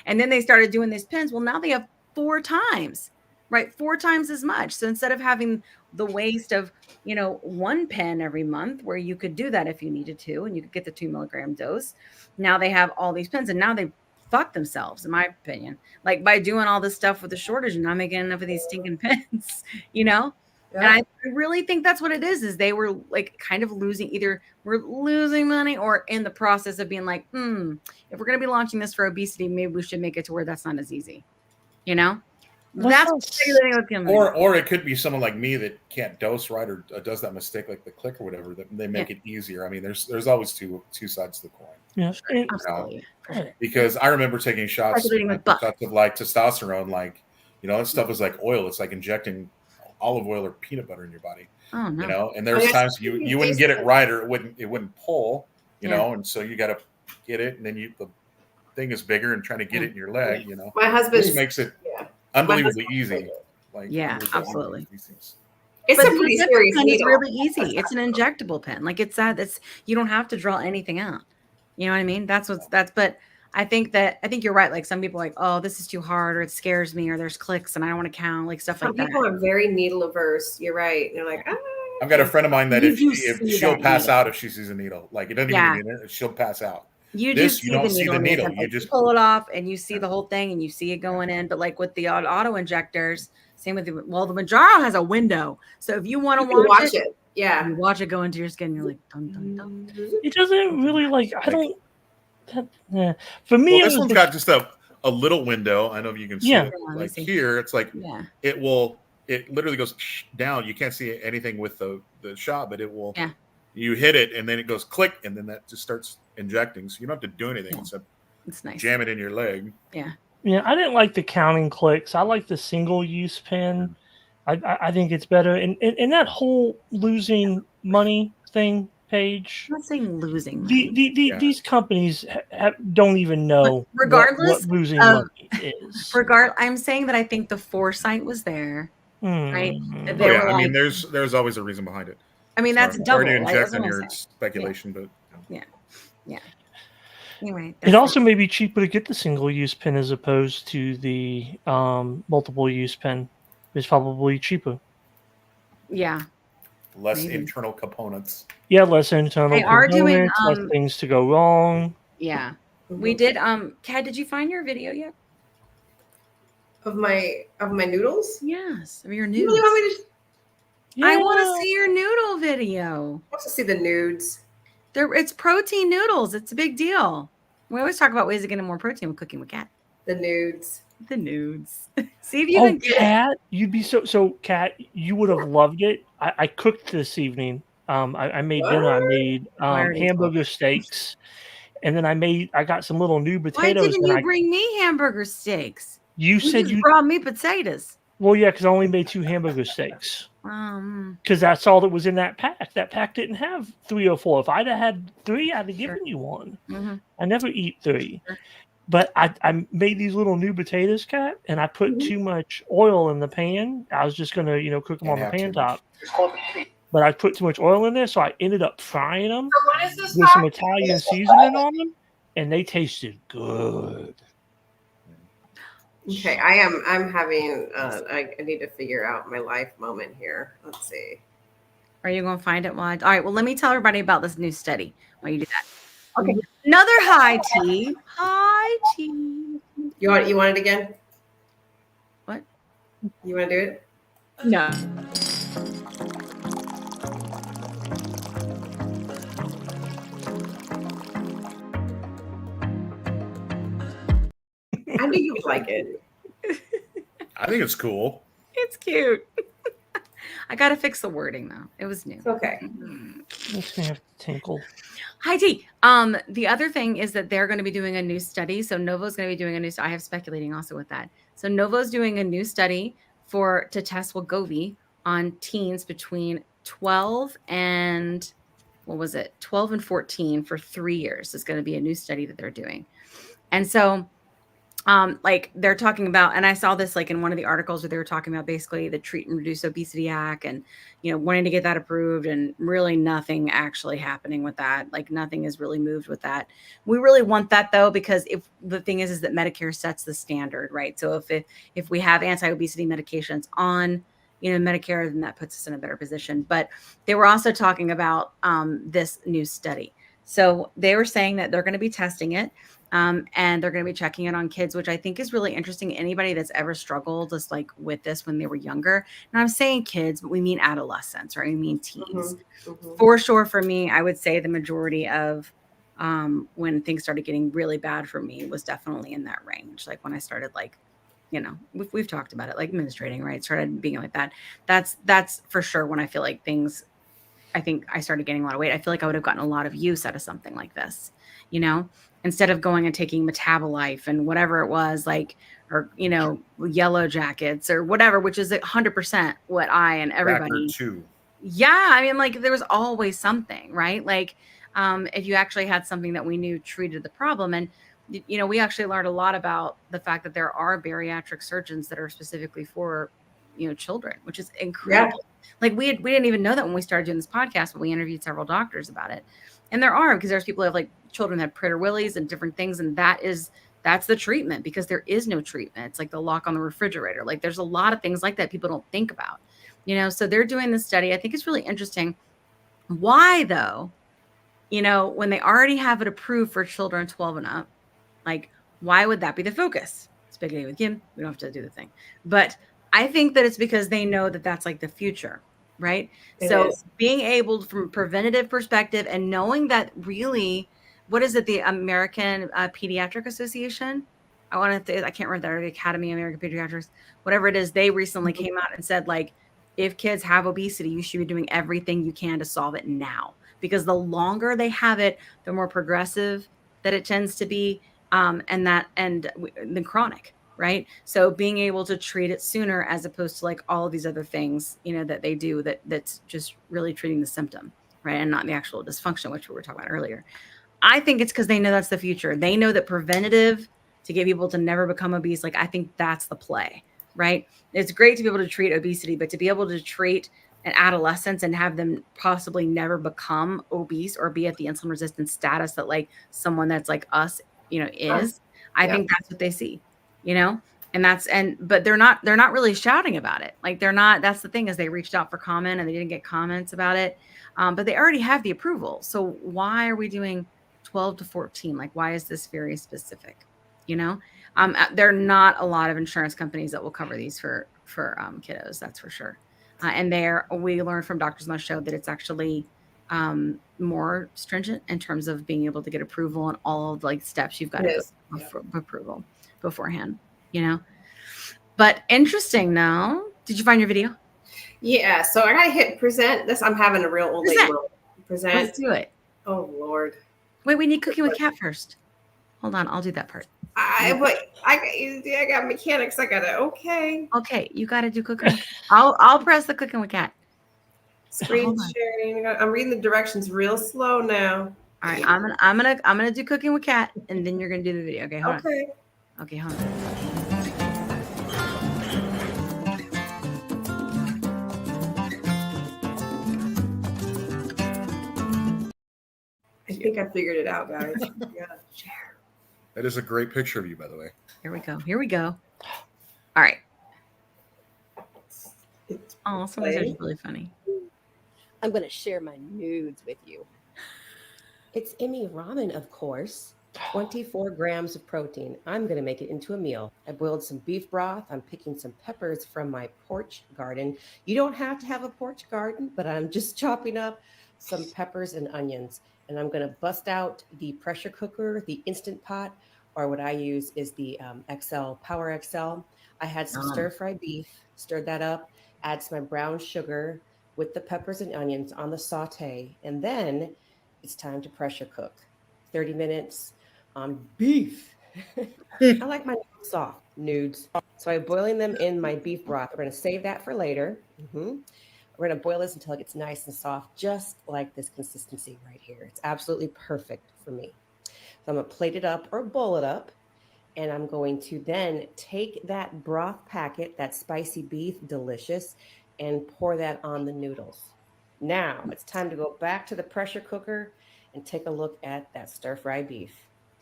And then they started doing these pens. Well, now they have 4 times, right? 4 times as much. So instead of having the waste of, 1 pen every month where you could do that if you needed to, and you could get the 2 milligram dose, now they have all these pens, and now they fuck themselves, in my opinion, like by doing all this stuff with the shortage and not making enough of these stinking pens, Yeah. And I really think that's what it is they were like kind of losing, either we're losing money or in the process of being like, if we're going to be launching this for obesity, maybe we should make it to where that's not as easy. That's or it could be someone like me that can't dose right or does that mistake like the click or whatever, that they make it easier. I mean, there's always two sides to the coin. Yeah, absolutely. Because I remember taking shots of like testosterone, like that stuff is like oil. It's like injecting olive oil or peanut butter in your body. Oh no! And there's times you wouldn't get it right, or it wouldn't pull. And so you got to get it, and then the thing is bigger and trying to get it in your leg. My husband makes it unbelievably easy. Like absolutely. It's a pretty serious needle. It's really easy. It's an injectable pen. Like it's you don't have to draw anything out. You know what I mean? But I think you're right. Like some people are like, oh, this is too hard, or it scares me, or there's clicks and I don't want to count, like stuff like that. Some people are very needle averse. You're right. They're like, I've got a friend of mine that if she'll pass out if she sees a needle, like it doesn't even mean it, she'll pass out. You don't see the needle. You just pull it off and you see the whole thing and you see it going in. But like with the auto injectors, same with the Mounjaro has a window. So if you want to watch it, you watch it go into your skin. You're like, dun, dun, dun. It doesn't really I don't. For me, this one's got just a little window. I know if you can see it. Like here, it's like it literally goes down. You can't see anything with the shot, but it will. Yeah. You hit it, and then it goes click, and then that just starts injecting. So you don't have to do anything except jam it in your leg. Yeah. Yeah, I didn't like the counting clicks. I like the single-use pen. I think it's better. And that whole losing money thing page. I'm not saying losing money. These companies don't even know regardless what losing money is. I'm saying that I think the foresight was there, right? I mean, there's always a reason behind it. I mean, that's double. Hard to inject in your speculation, but yeah. Anyway, it also may be cheaper to get the single-use pen as opposed to the multiple-use pen. It's probably cheaper. Yeah. Less internal components. Yeah, less internal components, less things to go wrong. Yeah. We did. Kat, did you find your video yet? Of my noodles? Yes, of your noodles. You really want me to? I want to see your noodle video. I want to see the nudes. It's protein noodles. It's a big deal. We always talk about ways of getting more protein with cooking with Kat. The nudes. See if you can get Kat, you'd be so Kat, you would have loved it. I cooked this evening. I made dinner. I made hamburger steaks, and then I got some little new potatoes. Why didn't you bring me hamburger steaks? You said you brought me potatoes. Well, yeah, because I only made 2 hamburger steaks. Because that's all that was in that pack. That pack didn't have 3 or 4. If I'd have had 3, I'd have given you one. Mm-hmm. I never eat 3. But I made these little new potatoes, Kat, and I put too much oil in the pan. I was just going to, cook them on the pan top. But I put too much oil in there, so I ended up frying them with some Italian seasoning on them, and they tasted good. Okay, I'm having I need to figure out my life moment here. Let's see. Are you going to find it? All right, well, let me tell everybody about this new study while you do that. Okay, another high tea. High tea. You want it again? What? You want to do it? No. I think you would like it. I think it's cool. It's cute. I got to fix the wording though. It was new. It's okay. Makes me have to tinkle. Hi, T. The other thing is that they're going to be doing a new study. So Novo's going to be doing a new. I have speculating also with that. So Novo's doing a new study to test Wegovy on teens between 12 and what was it, 12 and 14 for 3 years is going to be a new study that they're doing. And so like they're talking about, and I saw this like in one of the articles where they were talking about basically the Treat and Reduce Obesity Act and, you know, wanting to get that approved, and really nothing actually happening with that. Like nothing is really moved with that. We really want that though, because if the thing is that Medicare sets the standard, right? So if we have anti-obesity medications on, you know, Medicare, then that puts us in a better position. But they were also talking about this new study. So they were saying that they're going to be testing it. And they're going to be checking it on kids, which I think is really interesting. Anybody that's ever struggled just like with this when they were younger. And I'm saying kids, but we mean adolescents, right? We mean teens. For sure. For me, I would say the majority of when things started getting really bad for me was definitely in that range. Like when I started, like, you know, we've talked about it, like menstruating, right? Started being like that. That's for sure when I feel like things, I think I started gaining a lot of weight. I feel like I would have gotten a lot of use out of something like this, you know, instead of going and taking Metabolife and whatever it was, like, or, you know, Yellow Jackets or whatever, which is 100% what I and everybody. Yeah. I mean, like there was always something, right? Like if you actually had something that we knew treated the problem. And, you know, we actually learned a lot about the fact that there are bariatric surgeons that are specifically for, you know, children, which is incredible. Yeah. Like we didn't even know that when we started doing this podcast, but we interviewed several doctors about it. And there are, because there's people who have like children that have Prader-Willis and different things. And that's the treatment, because there is no treatment. It's like the lock on the refrigerator. Like there's a lot of things like that people don't think about, you know? So they're doing this study. I think it's really interesting. Why though, you know, when they already have it approved for children 12 and up, like, why would that be the focus? Spaghetti with Kim. We don't have to do the thing, but I think that it's because they know that that's like the future, right? So being able from a preventative perspective and knowing that really, what is it? The American Pediatric Association. I can't remember that, or the Academy of American Pediatrics, whatever it is. They recently came out and said, like, if kids have obesity, you should be doing everything you can to solve it now, because the longer they have it, the more progressive that it tends to be. And the chronic, right? So being able to treat it sooner, as opposed to like all of these other things, you know, that they do that's just really treating the symptom, right? And not the actual dysfunction, which we were talking about earlier. I think it's because they know that's the future. They know that preventative, to get people to never become obese, like I think that's the play, right? It's great to be able to treat obesity, but to be able to treat an adolescence and have them possibly never become obese or be at the insulin resistant status that like someone that's like us, you know, is, I think that's what they see, you know, but they're not really shouting about it. Like that's the thing, is they reached out for comment and they didn't get comments about it. But they already have the approval. So why are we doing 12 to 14? Like, why is this very specific? You know, there are not a lot of insurance companies that will cover these for kiddos. That's for sure. And we learned from doctors on the show that it's actually more stringent in terms of being able to get approval on all of like steps you've got to go for approval beforehand, you know. But interesting now. Did you find your video? Yeah. So I gotta hit present. This, I'm having a real old lady moment. Present. Let's do it. Oh Lord. Wait, we need Cooking with Cat first. Hold on, I'll do that part. I got mechanics. I gotta. Okay, you gotta do Cooking. I'll press the Cooking with Cat. Screen sharing. I'm reading the directions real slow now. All right, I'm gonna do Cooking with Cat, and then you're gonna do the video. Okay, hold on. Okay, hold on. I think I figured it out, guys. Yeah, share. That is a great picture of you, by the way. Here we go. All right. Oh, somebody said it's really funny. I'm going to share my nudes with you. It's Emmy ramen, of course. 24 grams of protein. I'm going to make it into a meal. I boiled some beef broth. I'm picking some peppers from my porch garden. You don't have to have a porch garden, but I'm just chopping up some peppers and onions. And I'm going to bust out the pressure cooker, the Instant Pot, or what I use is the Power XL. I had some stir-fried beef, stirred that up, add some brown sugar with the peppers and onions on the saute. And then it's time to pressure cook. 30 minutes on beef. I like my nudes soft, So I'm boiling them in my beef broth. We're going to save that for later. We're going to boil this until it gets nice and soft, just like this consistency right here. It's absolutely perfect for me. So I'm going to plate it up or bowl it up. And I'm going to then take that broth packet, that spicy beef, delicious, and pour that on the noodles. Now it's time to go back to the pressure cooker and take a look at that stir-fry beef.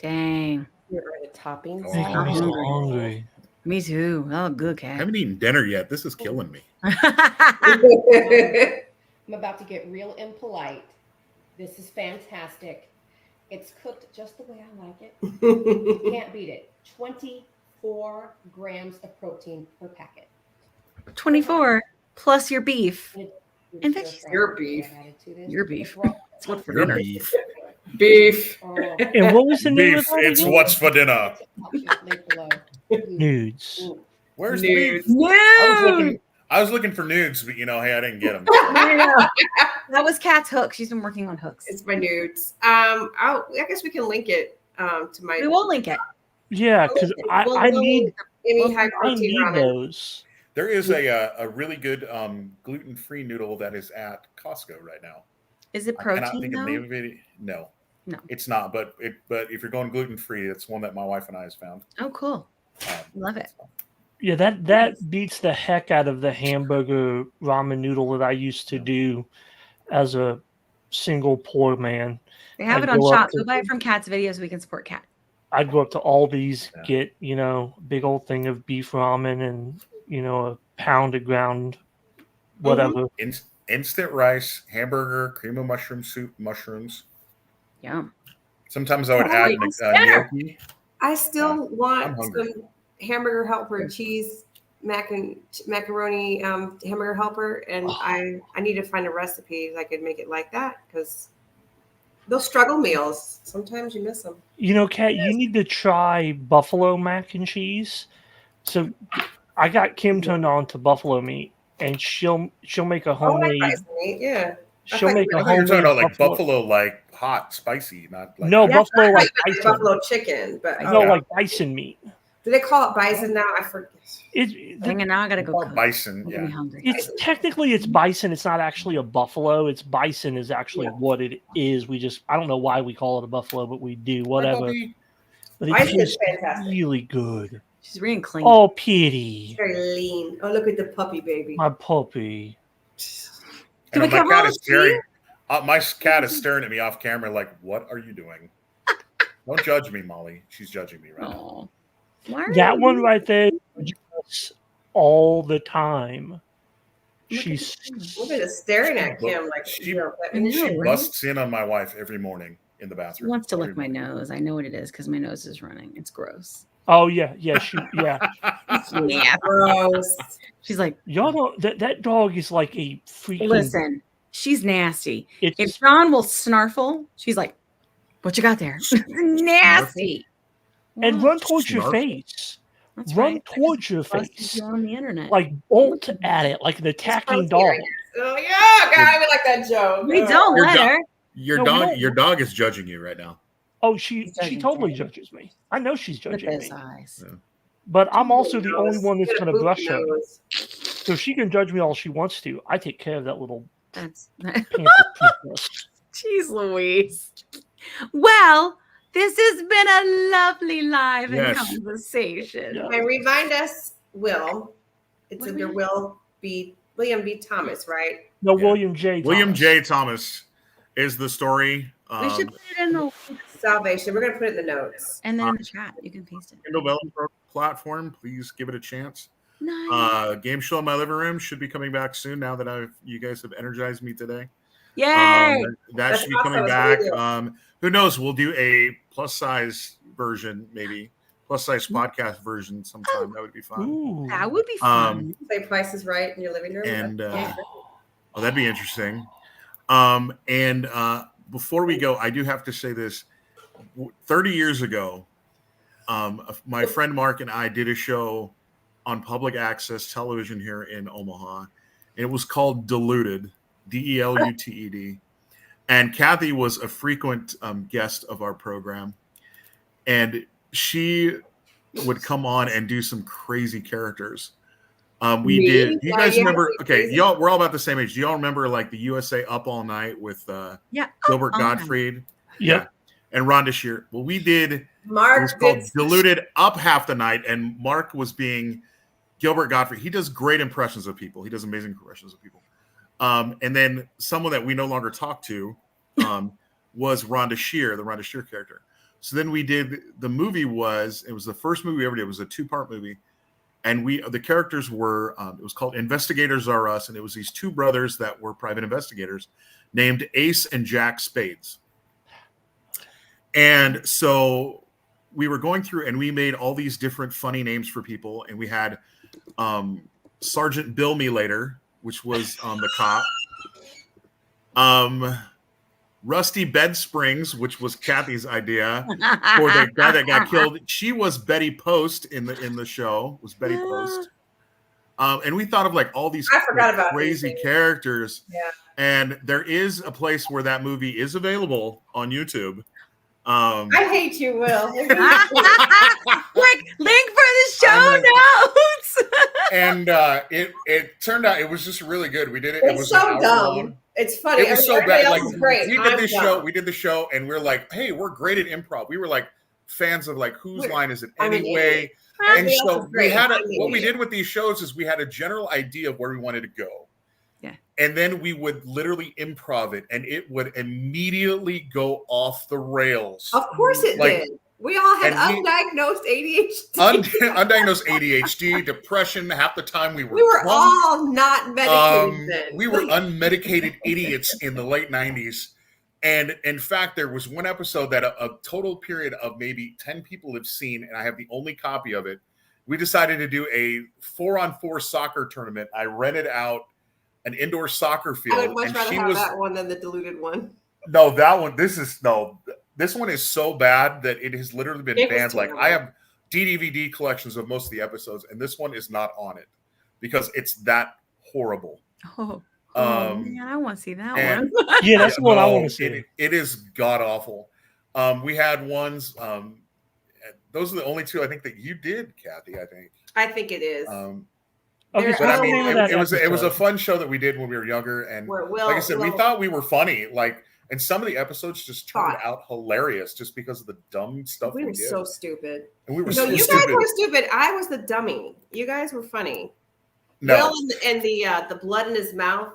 Dang. Here are the toppings. Oh, I'm so hungry. Me too. Oh, good cat. I haven't eaten dinner yet. This is killing me. I'm about to get real impolite. This is fantastic. It's cooked just the way I like it. You can't beat it. 24 grams of protein per packet. 24 plus your beef. And your beef. Your beef. It's what for dinner. Beef. Beef. And what was the name Beef. of that It's again? what's for dinner. Nudes. Where's Nudes. the beef? No. I was looking for nudes, but hey, I didn't get them. That was Kat's hook. She's been working on hooks. It's my nudes. I guess we can link it to my. We will link it. Yeah, because I need Any high I protein need ramen. those. There is a really good gluten-free noodle that is at Costco right now. Is it I cannot protein think of though? the name of it. No, it's not. But if you're going gluten-free, it's one that my wife and I has found. Oh, cool. Love it. Yeah, that beats the heck out of the hamburger ramen noodle that I used to do as a single poor man. They have it I'd on go up shop. to- Go buy it from Kat's Video so we can support Kat. I'd go up to Aldi's, get, big old thing of beef ramen and, a pound of ground, whatever. Instant rice, hamburger, cream of mushroom soup, mushrooms. Yum. Sometimes I would add gnocchi. I still want hungry. some hamburger helper cheese macaroni hamburger helper, and I need to find a recipe that I could make it like that, because those struggle meals, sometimes you miss them. Kat, you need to try buffalo mac and cheese. So I got Kim turned on to buffalo meat, and she'll make a homemade. Bison meat, yeah. She'll make a I thought you were talking homemade about like buffalo, like hot, spicy, not like buffalo like bison. Buffalo chicken, but like bison meat. do they call it bison now? I forget. Dang it, now I gotta go cook. Bison, Making me hungry. It's technically it's bison. It's not actually a buffalo. It's bison is actually what it is. I don't know why we call it a buffalo, but we do. Whatever. But it Bison is tastes fantastic. really good. She's really clean. Oh, pity. Very lean. Oh, look at the puppy baby. My puppy. Can we come cat home is staring. My cat is staring at me off camera like, "What are you doing?" Don't judge me, Molly. She's judging me right now. That one right there, all the time. She's Look at us staring at Kim like She right? busts in on my wife every morning in the She bathroom. wants to lick my nose. I know what it is because my nose is running. It's gross. Oh yeah. Yeah. Gross. She's like, y'all don't. That dog is like a freaking. listen, she's nasty. If John will snarfle, she's like, "What you got there?" Nasty. And run towards your Snarf. face. That's Run right. towards your Busted face. you on the internet. Like bolt at it, like an attacking dog. Oh yeah, God, I would like that joke. We don't Your let dog- her. Your dog is judging you right now. Oh, she judging totally Teddy. judges me. I know she's With judging those me. eyes. But I'm also the only Nose. one that's Get a going to boot brush her. nose. So she can judge me all she wants to. I take care of that little That's pampered princess. Jeez Louise. Well, this has been a lovely live Yes. conversation. Yeah. And remind us, Will. It's What do under we- William B. Thomas, right? No, Yeah. William J. William Thomas. J. Thomas is the story. We should put it in the Salvation. We're gonna put it in the notes. and then in the chat. You can paste it. Kindle Developer platform. Please give it a chance. Nice. Game show in my living room should be coming back soon. Now that you guys have energized me today. Yay! That That's should be awesome. coming That's back. really Who knows? We'll do a plus size version, maybe plus size podcast version sometime. That would be fun. Ooh. That would be fun. Say Price is Right in your living room. And That's- oh, that'd be interesting. Before we go, I do have to say this. 30 years ago, my friend Mark and I did a show on public access television here in Omaha. And it was called Diluted, Deluted. And Kathy was a frequent guest of our program. And she would come on and do some crazy characters. We did. You guys yeah, remember? it's Okay, crazy. y'all. We're all about the same age. Do y'all remember like the USA Up All Night with Gilbert Gottfried? Yep. And Rhonda Shear. Well, we did. It was Mark called did Diluted Up Half the Night, and Mark was being Gilbert Gottfried. He does great impressions of people. He does amazing impressions of people. And then someone that we no longer talk to was Rhonda Shear, the Rhonda Shear character. So then we did, the movie was, it was the first movie we ever did. It was a 2-part movie. And the characters were, it was called Investigators Are Us. And it was these 2 brothers that were private investigators named Ace and Jack Spades. And so we were going through and we made all these different funny names for people. And we had Sergeant Bill Me Later, which was the cop. Rusty Bed Springs, which was Kathy's idea for the guy that got killed. She was Betty Post in the show. Was Betty Post. And we thought of like all these crazy characters. Yeah. And there is a place where that movie is available on YouTube. I hate you, Will. Link for the show notes. And it turned out it was just really good. We did it. It's it was so dumb. It's funny. It was so bad. Like great. We did the show, and we're like, hey, we're great at improv. We were like fans of like whose line is it anyway? And so we had what we did with these shows is we had a general idea of where we wanted to go. Yeah. And then we would literally improv it, and it would immediately go off the rails. Of course it did. We all had undiagnosed ADHD. Undiagnosed ADHD, depression. Half the time we were all not medicated then. We were unmedicated idiots in the late 90s. And in fact, there was one episode that a total period of maybe 10 people have seen, and I have the only copy of it. We decided to do a 4-on-4 soccer tournament. I rented out an indoor soccer field. I would much rather have that one than the diluted one. No, that one. This one is so bad that it has literally been banned. Like I have DVD collections of most of the episodes, and this one is not on it because it's that horrible. Oh man, I want to see that one. Yeah, that's what I want to see. It is god awful. We had ones. Those are the only 2 I think that you did, Kathy. I think it is. Okay, but I mean, it was a fun show that we did when we were younger, and like I said, we thought we were funny. Like, and some of the episodes just turned out hilarious just because of the dumb stuff we did. So stupid. And we were you guys were stupid. I was the dummy. You guys were funny. No. Will and the blood in his mouth.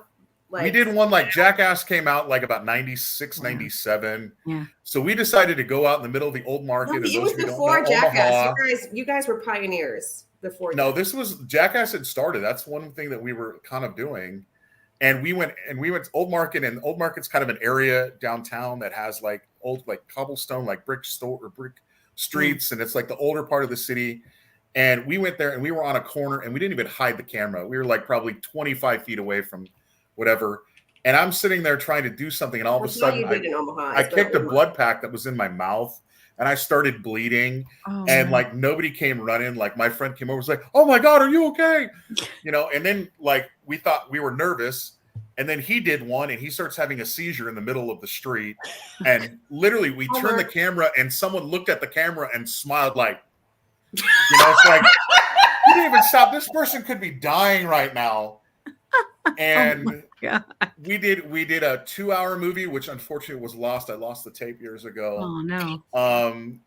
Like, we did one like Jackass came out like about 96, 97. Yeah. So we decided to go out in the middle of the old market. No, it was before Jackass. You guys were pioneers before. No, this was Jackass had started. That's one thing that we were kind of doing. And we went to Old Market, and Old Market's kind of an area downtown that has like old like cobblestone, like brick streets, and it's like the older part of the city. And we went there, and we were on a corner, and we didn't even hide the camera. We were like probably 25 feet away from whatever. And I'm sitting there trying to do something, and all of a sudden I kicked a blood pack that was in my mouth, and I started bleeding. And like nobody came running. Like my friend came over, was like, "Oh my God, are you okay?" And then like we thought we were nervous. And then he did one, and he starts having a seizure in the middle of the street. And literally we turned the camera, and someone looked at the camera and smiled like, it's like, you didn't even stop. This person could be dying right now. And we did a 2-hour movie, which unfortunately was lost. I lost the tape years ago. Oh no.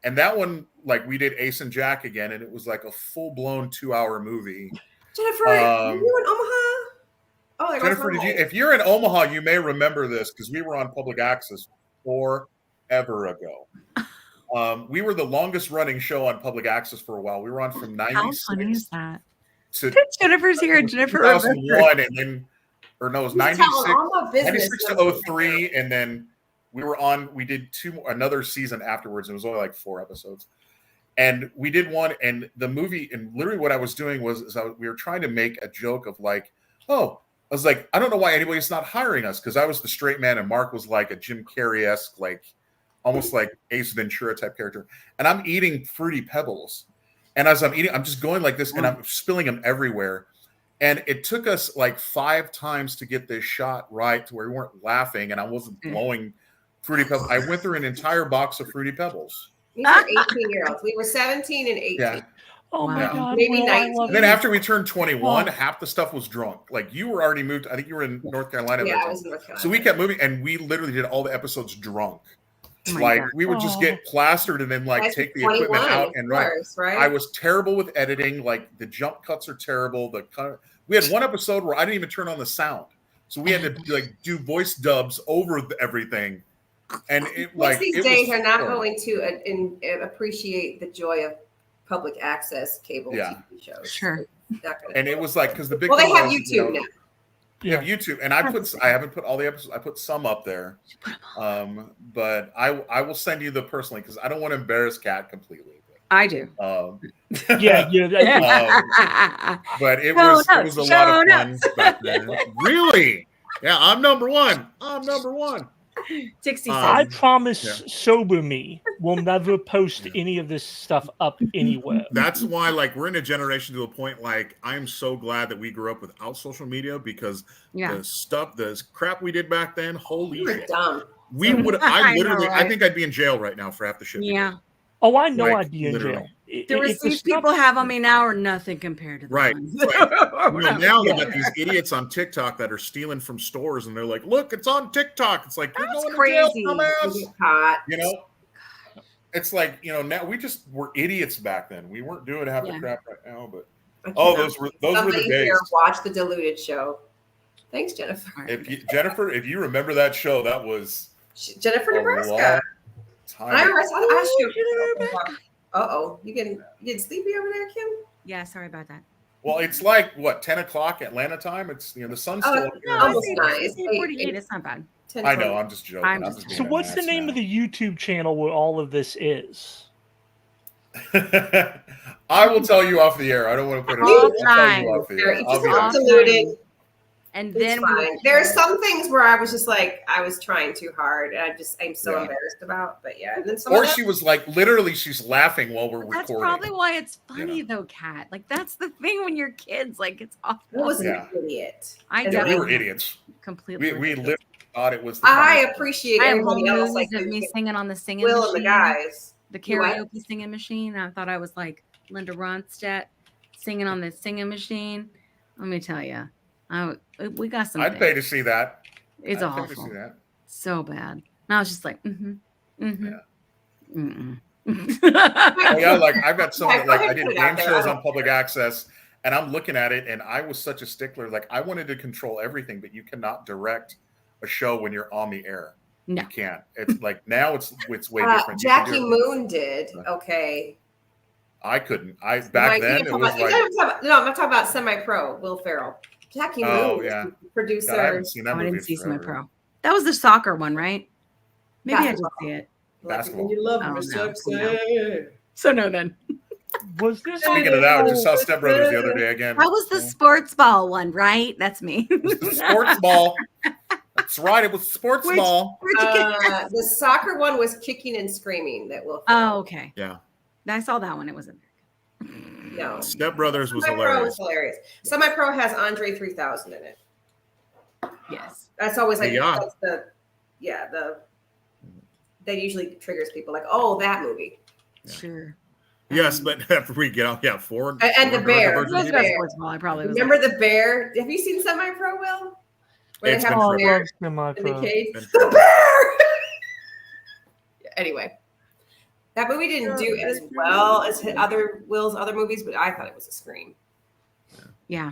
And that one, like we did Ace and Jack again, and it was like a full-blown 2-hour movie. Jennifer, were you in Omaha? Oh, Jennifer, if you're in Omaha, you may remember this because we were on public access forever ago. We were the longest running show on public access for a while. We were on from 96. How funny is that? Jennifer's here. Jennifer 2001, and then, or no, it was 96 to 03, and then we did another season afterwards. It was only like 4 episodes. And we did one, and the movie, and literally what I was doing was we were trying to make a joke of like, I was like, I don't know why anybody's not hiring us, because I was the straight man and Mark was like a Jim Carrey-esque, like almost like Ace Ventura type character. And I'm eating Fruity Pebbles. And as I'm eating, I'm just going like this, and I'm spilling them everywhere. And it took us like 5 times to get this shot right to where we weren't laughing and I wasn't blowing Fruity Pebbles. I went through an entire box of Fruity Pebbles. These are 18-year-olds. We were 17 and 18. Yeah. Oh my God! Maybe Will, 19. And then after we turned 21, half the stuff was drunk. Like you were already moved. I think you were in North Carolina. Yeah, I was in North Carolina. So we kept moving, and we literally did all the episodes drunk. Oh Like we would just get plastered and then like take the equipment out and right. I was terrible with editing. Like the jump cuts are terrible. We had one episode where I didn't even turn on the sound, so we had to like do voice dubs over everything. And these days are not going to appreciate the joy of public access cable TV shows. Sure. And it was like because the big they have YouTube now. You have YouTube, and I haven't put all the episodes. I put some up there, but I will send you the personally because I don't want to embarrass Kat completely. I do. Yeah. But it was a lot of fun back then. Really? Yeah, I'm number one. Dixie says, I promise Sober Me will never post any of this stuff up anywhere. That's why, like, we're in a generation to a point, like, I'm so glad that we grew up without social media because the crap we did back then, holy shit. Dumb. We would, I think I'd be in jail right now for half the shit. Yeah. Oh, I know I'd be in jail. The receipts people have on me now are nothing compared to the ones. Now they got these idiots on TikTok that are stealing from stores, and they're like, "Look, it's on TikTok." It's like, that's crazy. You know, it's like now we just were idiots back then. We weren't doing half the crap right now, but those were the days. Watch the Diluted show. Thanks, Jennifer. If you remember that show, that was Jennifer Nebraska. I asked you. You getting sleepy over there, Kim? Yeah, sorry about that. Well, it's like what 10 o'clock Atlanta time. It's the sun's still almost 9. It's 8:48. It's not bad. I know. I'm just joking. So, what's the name of the YouTube channel where all of this is? I will tell you off the air. I don't want to put it. I'll tell you off the air. Just Diluted. And then there are some things where I was just like, I was trying too hard. And I'm so embarrassed about. But yeah. And then she was like, literally, she's laughing while we're recording. That's probably why it's funny though, Kat. Like that's the thing when you're kids, like it's awful. I was an idiot. We were idiots. Completely. We literally thought it was. I appreciate everybody else like me singing on the singing Will machine. And the guys. The karaoke singing machine. I thought I was like Linda Ronstadt singing on the singing machine. Let me tell you. We got some. I'd pay to see that. It's awful. To see that. So bad. And I was just like, Like I've got some like I did game shows on public access, and I'm looking at it, and I was such a stickler. Like I wanted to control everything, but you cannot direct a show when you're on the air. No. You can't. It's like now it's way different. Jackie Moon did okay. I couldn't. Back then it was like I'm not talking about semi-pro. Will Ferrell. Jackie Moon, producer. God, I haven't seen that I movie didn't see forever. Semi-Pro. That was the soccer one, right? Maybe I did see it. Basketball. You love me, So no, then. Was this? Speaking of that, I just saw Step Brothers the other day again. That was the sports ball one, right? That's me. The sports ball. That's right. It was sports ball. The soccer one was Kicking and Screaming. That will. Oh, okay. Yeah. I saw that one. It wasn't. No. Step Brothers was hilarious. Semi-Pro has Andre 3000 in it. Yes. That's always like that usually triggers people like, oh, that movie. Yeah. Sure. Yes, but after we get out, and the bear. I probably was remember the bear. Have you seen Semi-Pro, Will? It's been a bear in the cage. The bear. Anyway. That movie didn't do as well as Will's other movies, but I thought it was a scream. Yeah.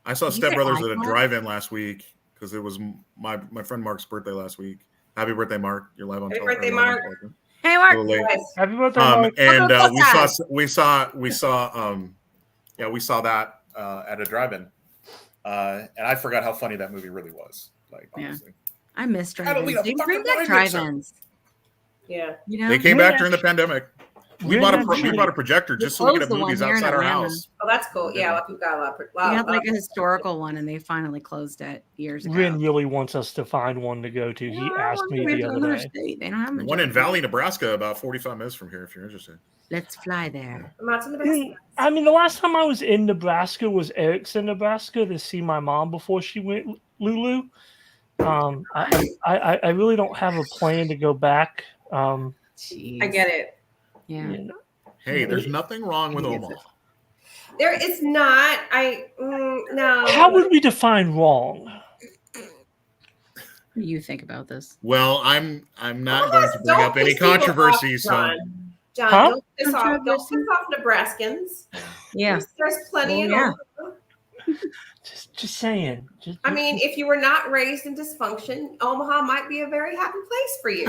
I saw Step Brothers at a drive-in last week because it was my friend Mark's birthday last week. Happy birthday, Mark! You're live on. Happy birthday, Mark! Hey, Mark! Happy birthday, Mark! And we saw that at a drive-in, and I forgot how funny that movie really was. Like, honestly, I miss drive-ins. They bring back drive-ins. Yeah, they came back during the pandemic. We bought a projector just so we could have movies outside our house. Oh, that's cool. Yeah, we've got a lot. We had like a historical one, and they finally closed it years ago. Rin really wants us to find one to go to. He asked me the other day. They don't have one in Valley, Nebraska, about 45 minutes from here. If you're interested, let's fly there. I mean, the last time I was in Nebraska was Erickson, Nebraska, to see my mom before she went Lulu. I really don't have a plan to go back. I get it. Yeah. Hey, there's nothing wrong with Omaha. There is not. No. How would we define wrong? What do you think about this? Well, I'm not going to bring up any controversy. John, Huh? don't piss off Nebraskans. Yeah. There's plenty of them. Just saying. I mean, if you were not raised in dysfunction, Omaha might be a very happy place for you.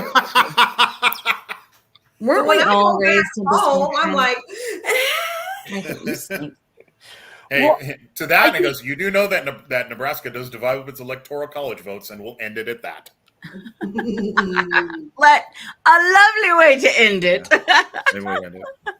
Weren't we all raised in dysfunction? I'm like, hey, to that, it goes, you do know that Nebraska does divide up its electoral college votes, and we'll end it at that. A lovely way to end it.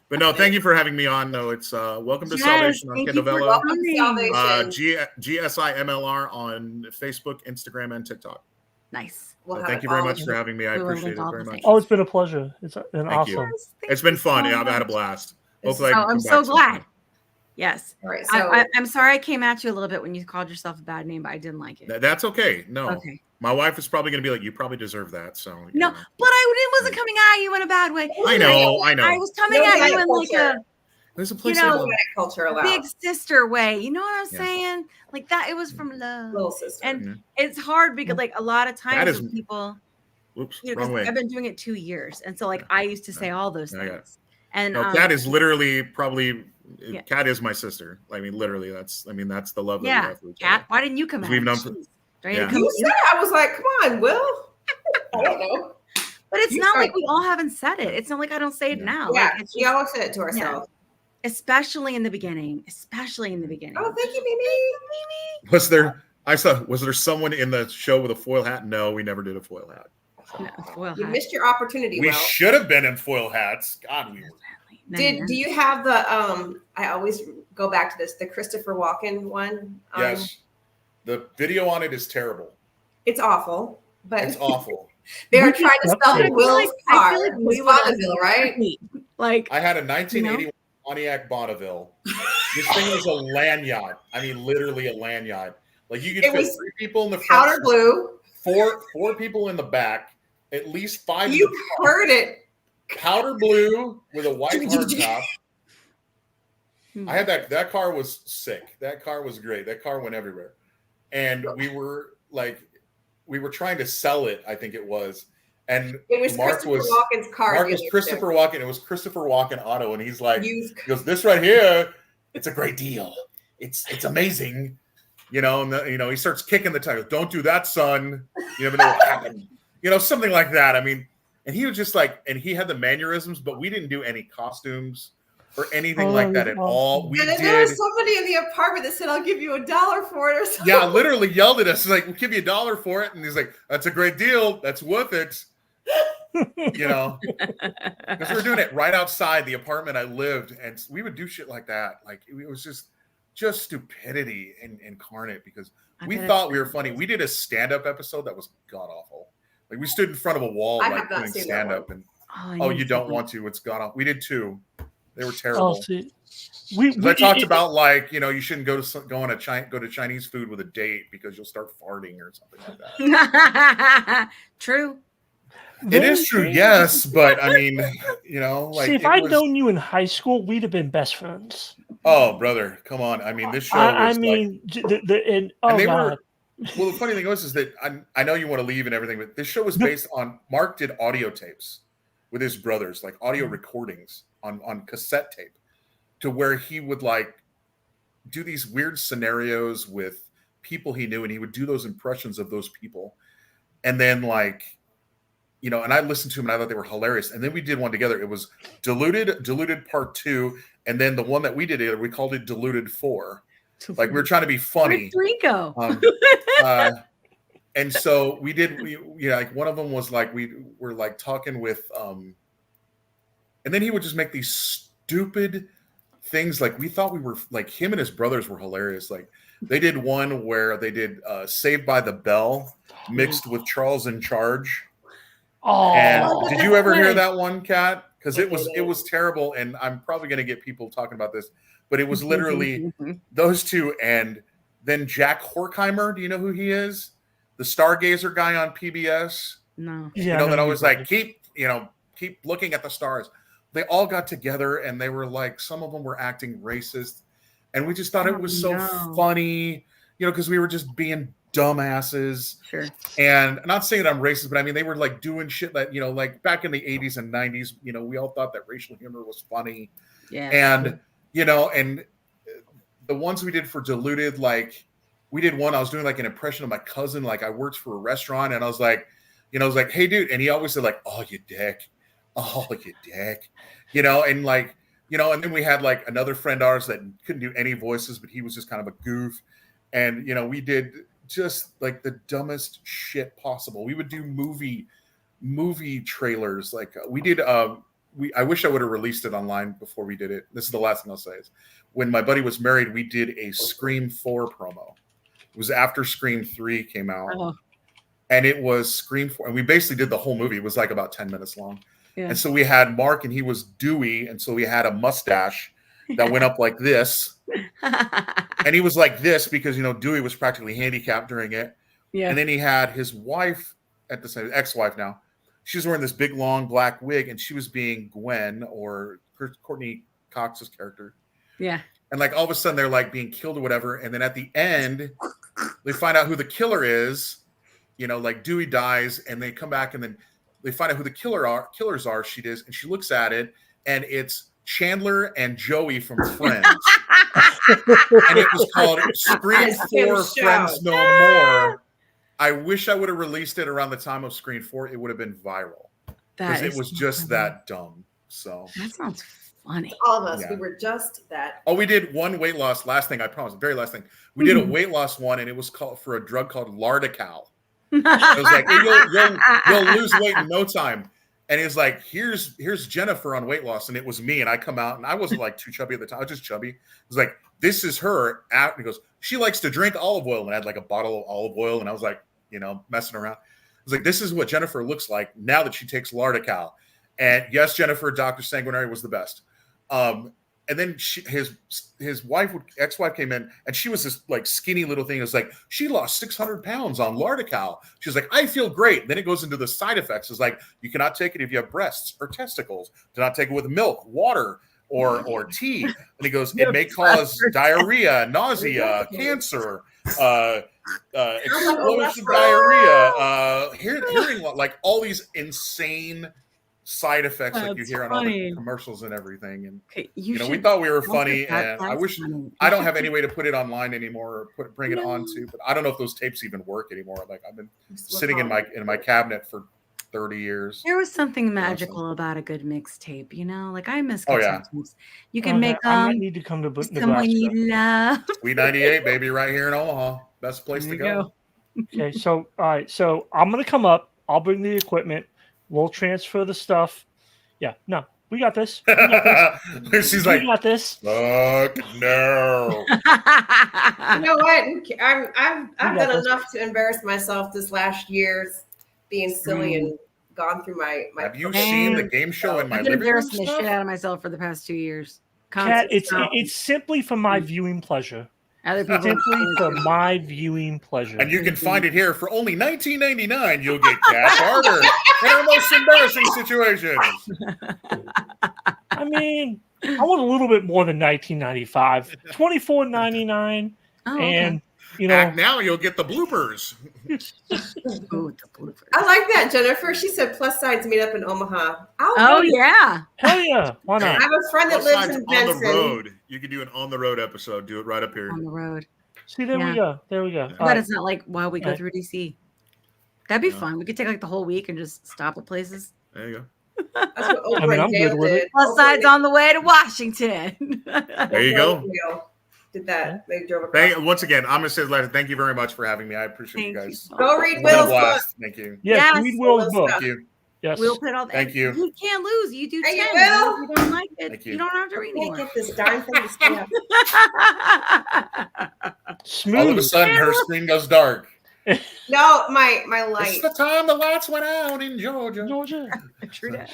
But no, thank you for having me on. No, it's Welcome to Salvation on Kindovella. Welcome to Salvation. GSIMLR on Facebook, Instagram, and TikTok. Nice. Thank you very much for having me. I appreciate it very much. Oh, it's been a pleasure. It's been awesome. It's been fun. Yeah, I've had a blast. Hopefully, I'm so glad. Yes. All right. So I'm sorry I came at you a little bit when you called yourself a bad name, but I didn't like it. That's okay. No. Okay. My wife is probably going to be like, you probably deserve that. So no, but I wasn't coming at you in a bad way. I know. I was coming at you in like there's a place culture allowed. big sister way. You know what I'm saying? Like that. It was from love, little sister. And it's hard because like a lot of times when people. Oops, wrong way. I've been doing it 2 years, and so like I used to say all those things. And Kat is literally probably. Kat is my sister. I mean, literally, that's the love that we have for each other. Kat, why didn't you come out? We've known you said, I was like, come on, Will. I don't know. But it's not like we all haven't said it. It's not like I don't say it now. Yeah, like, we all said it to ourselves. Yeah. Especially in the beginning. Oh, thank you, Mimi. Was there someone in the show with a foil hat? No, we never did a foil hat. No, foil you hat. missed your opportunity. We should have been in foil hats. God, we were. Do you have the I always go back to this, the Christopher Walken one? Yes. The video on it is terrible. It's awful, but it's awful. They're trying to sell Will's car. It was Bonneville, right? Like I had a 1981 Pontiac Bonneville. This thing was a land yacht. I mean, literally a land yacht. Like you could fit 3 people in the front, powder blue, four people in the back, at least 5. You heard it. Powder blue with a white hardtop. I had that car was sick. That car was great. That car went everywhere. And we were trying to sell it, I think it was. And it was Walken's car. Mark was Christopher Walken. It was Christopher Walken Auto. And he's like, he goes, this right here, it's a great deal. It's amazing. And he starts kicking the tires. Don't do that, son. You never know what happened. Something like that. I mean, and he was just like, and he had the mannerisms, but we didn't do any costumes or anything like that at all. There was somebody in the apartment that said, I'll give you $1 for it or something. Yeah, literally yelled at us. Like, we'll give you $1 for it. And he's like, that's a great deal. That's worth it. Because we were doing it right outside the apartment I lived. And we would do shit like that. Like, it was just stupidity incarnate because we thought we were funny. We did a stand-up episode that was god-awful. Like, we stood in front of a wall, like, doing stand-up. And you don't want to. It's god-awful. We did 2. They were terrible. I talked about you shouldn't go to Chinese food with a date because you'll start farting or something like that. True. It is true, yes, but I mean, See, if I'd known you in high school, we'd have been best friends. Oh, brother, come on! I mean, this show. Well, the funny thing is that I know you want to leave and everything, but this show was based on Mark did audio tapes with his brothers, like audio recordings on cassette tape, to where he would do these weird scenarios with people he knew, and he would do those impressions of those people, and then and I listened to him and I thought they were hilarious. And then we did one together. It was Diluted Part 2, and then the one that we did together, we called it Diluted 4. Like we were trying to be funny. Where'd 3 go? And so we did. One of them was we were talking with, and then he would just make these stupid things. Like we thought we were him and his brothers were hilarious. Like they did one where they did Saved by the Bell mixed with Charles in Charge. Oh, and did you ever hear that one, Kat? Because it was terrible, and I'm probably going to get people talking about this, but it was literally those 2, and then Jack Horkheimer. Do you know who he is? The Stargazer guy on PBS. No, that always keep looking at the stars. They all got together, and they were some of them were acting racist. and we just thought it was so funny, because we were just being dumbasses. Sure. And I'm not saying that I'm racist, but I mean, they were like doing shit that, like back in the 80s and 90s, we all thought that racial humor was funny. Yeah. And, and the ones we did for Diluted, like we did one, I was doing like an impression of my cousin. Like I worked for a restaurant and I was like, hey dude. And he always said like, oh, you dick. Oh, you dick. And like, and then we had like another friend of ours that couldn't do any voices, but he was just kind of a goof. And, we did just like the dumbest shit possible. We would do movie trailers. Like we did, I wish I would have released it online before we did it. This is the last thing I'll say is when my buddy was married, we did a Scream 4 promo. It was after Scream 3 came out. And it was Scream 4. And we basically did the whole movie. It was like about 10 minutes long. Yeah. And so we had Mark and he was Dewey. And so we had a mustache that went up like this. And he was like this because, Dewey was practically handicapped during it. Yeah. And then he had his wife at the same ex-wife now. She was wearing this big, long black wig, and she was being Gwen or Courtney Cox's character. Yeah. And like all of a sudden they're like being killed or whatever. And then at the end, they find out who the killer is. Like Dewey dies, and they come back, and then they find out who the killers are. She does, and she looks at it, and it's Chandler and Joey from Friends. And it was called Scream 4 Friends No More. I wish I would have released it around the time of Scream 4. It would have been viral. Because it was just that dumb. So that sounds funny. All of us, we were just that. Oh, we did one weight loss. Last thing, I promise. Very last thing. We did a weight loss one, and it was called for a drug called Lardical. It was like, you'll lose weight in no time. And he was like, here's Jennifer on weight loss. And it was me. And I come out, and I wasn't like too chubby at the time. I was just chubby. It was like, this is her. And he goes, she likes to drink olive oil. And I had like a bottle of olive oil. And I was like, messing around. I was like, this is what Jennifer looks like now that she takes Lardical. And yes, Jennifer, Dr. Sanguinary was the best. And then his wife, ex-wife came in, and she was this like skinny little thing. It was like, she lost 600 pounds on Lardical. She was like, I feel great. Then it goes into the side effects. It's like, you cannot take it if you have breasts or testicles. Do not take it with milk, water, or tea. And he goes, it may cause diarrhea, nausea, cancer, explosive diarrhea, hearing like all these insane side effects like you hear on all the commercials and everything. And we thought we were funny, and I wish I don't have any way to put it online anymore or bring it on to, but I don't know if those tapes even work anymore. Like I've been sitting in my cabinet for 30 years. There was something magical about a good mixtape, like I miss good tapes. You can make I might need to come to someone you love. Sweet 98, baby, right here in Omaha. Best place to go. Okay, so all right, so I'm gonna come up. I'll bring the equipment. We'll transfer the stuff. Yeah, no, we got this. She's like, we got this. Fuck no. You know what? I've done enough to embarrass myself this last year's being silly and gone through my. Have you seen the game show in my living room? I've embarrassed the shit out of myself for the past 2 years. Kat, it's simply for my viewing pleasure. Other people simply for my viewing pleasure. And you can find it here for only $19.99. You'll get Kat Carter in her most embarrassing situations. I mean, I want a little bit more than $19.95. $24.99. Oh, and Act now you'll get the bloopers. I like that, Jennifer. She said plus sides meet up in Omaha. Yeah. Hell yeah. Why not? I have a friend that lives in Benson. On the road. You can do an on the road episode. Do it right up here. On the road. See, there we go. There we go. But it's not like while we go through DC. That'd be fun. We could take like the whole week and just stop at places. There you go. That's what Oprah I'm good with it. Plus sides on the way to Washington. There you go. Did that. They drove across. Once again, I'm going to say thank you very much for having me. I appreciate you guys. Go read Will's book. Thank you. Yes, read Will's book. Thank you. Yes. We'll put all that. Thank you. You can't lose. You do 10. You If you don't like it, Thank you. you don't have to read anymore. Get this darn thing to stay up. Smooth. All of a sudden, her screen goes dark. No, my light. It's the time the lights went out in Georgia. True that.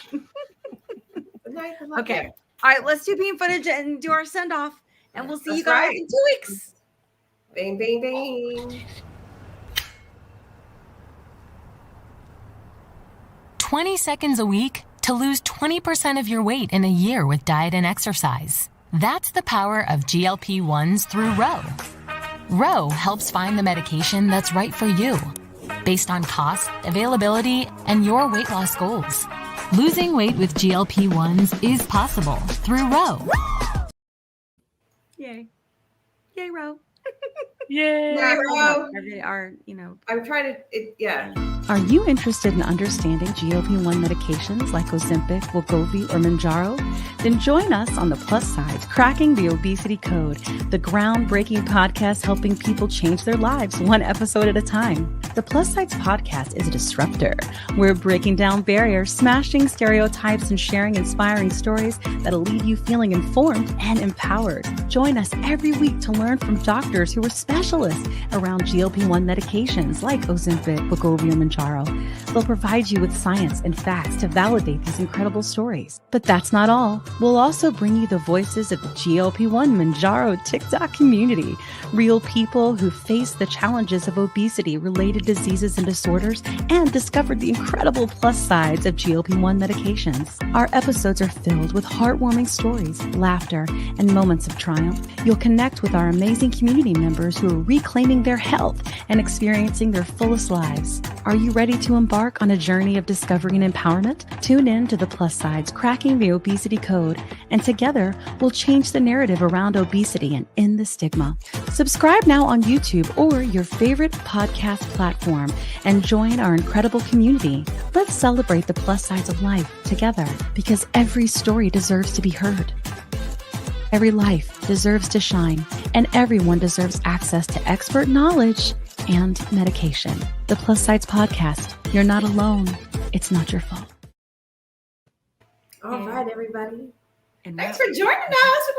Okay. All right, let's do beam footage and do our send off. And we'll see you guys in 2 weeks. Bang, bang, bang. 20 seconds a week to lose 20% of your weight in a year with diet and exercise. That's the power of GLP-1s through Ro. Ro helps find the medication that's right for you, based on cost, availability, and your weight loss goals. Losing weight with GLP-1s is possible through Ro. Yay. Yay, Ro. Yay. Yeah, Ro. I'm trying to, Are you interested in understanding GLP-1 medications like Ozempic, Wegovy, or Mounjaro? Then join us on the Plussidez, Cracking the Obesity Code, the groundbreaking podcast helping people change their lives one episode at a time. The Plussidez podcast is a disruptor. We're breaking down barriers, smashing stereotypes, and sharing inspiring stories that'll leave you feeling informed and empowered. Join us every week to learn from doctors who are specialists around GLP-1 medications like Ozempic, Wegovy, or Mounjaro. They'll provide you with science and facts to validate these incredible stories. But that's not all. We'll also bring you the voices of the GLP-1 Mounjaro TikTok community, real people who face the challenges of obesity-related diseases and disorders and discovered the incredible plus sides of GLP-1 medications. Our episodes are filled with heartwarming stories, laughter, and moments of triumph. You'll connect with our amazing community members who are reclaiming their health and experiencing their fullest lives. Are you ready to embark on a journey of discovery and empowerment? Tune in to the Plussidez, Cracking the Obesity Code, and together we'll change the narrative around obesity and end the stigma. Subscribe now on YouTube or your favorite podcast platform and join our incredible community. Let's celebrate the plus sides of life together, because every story deserves to be heard. Every life deserves to shine, and everyone deserves access to expert knowledge and medication. The Plussidez podcast. You're not alone. It's not your fault. all right, everybody. And thanks for joining us.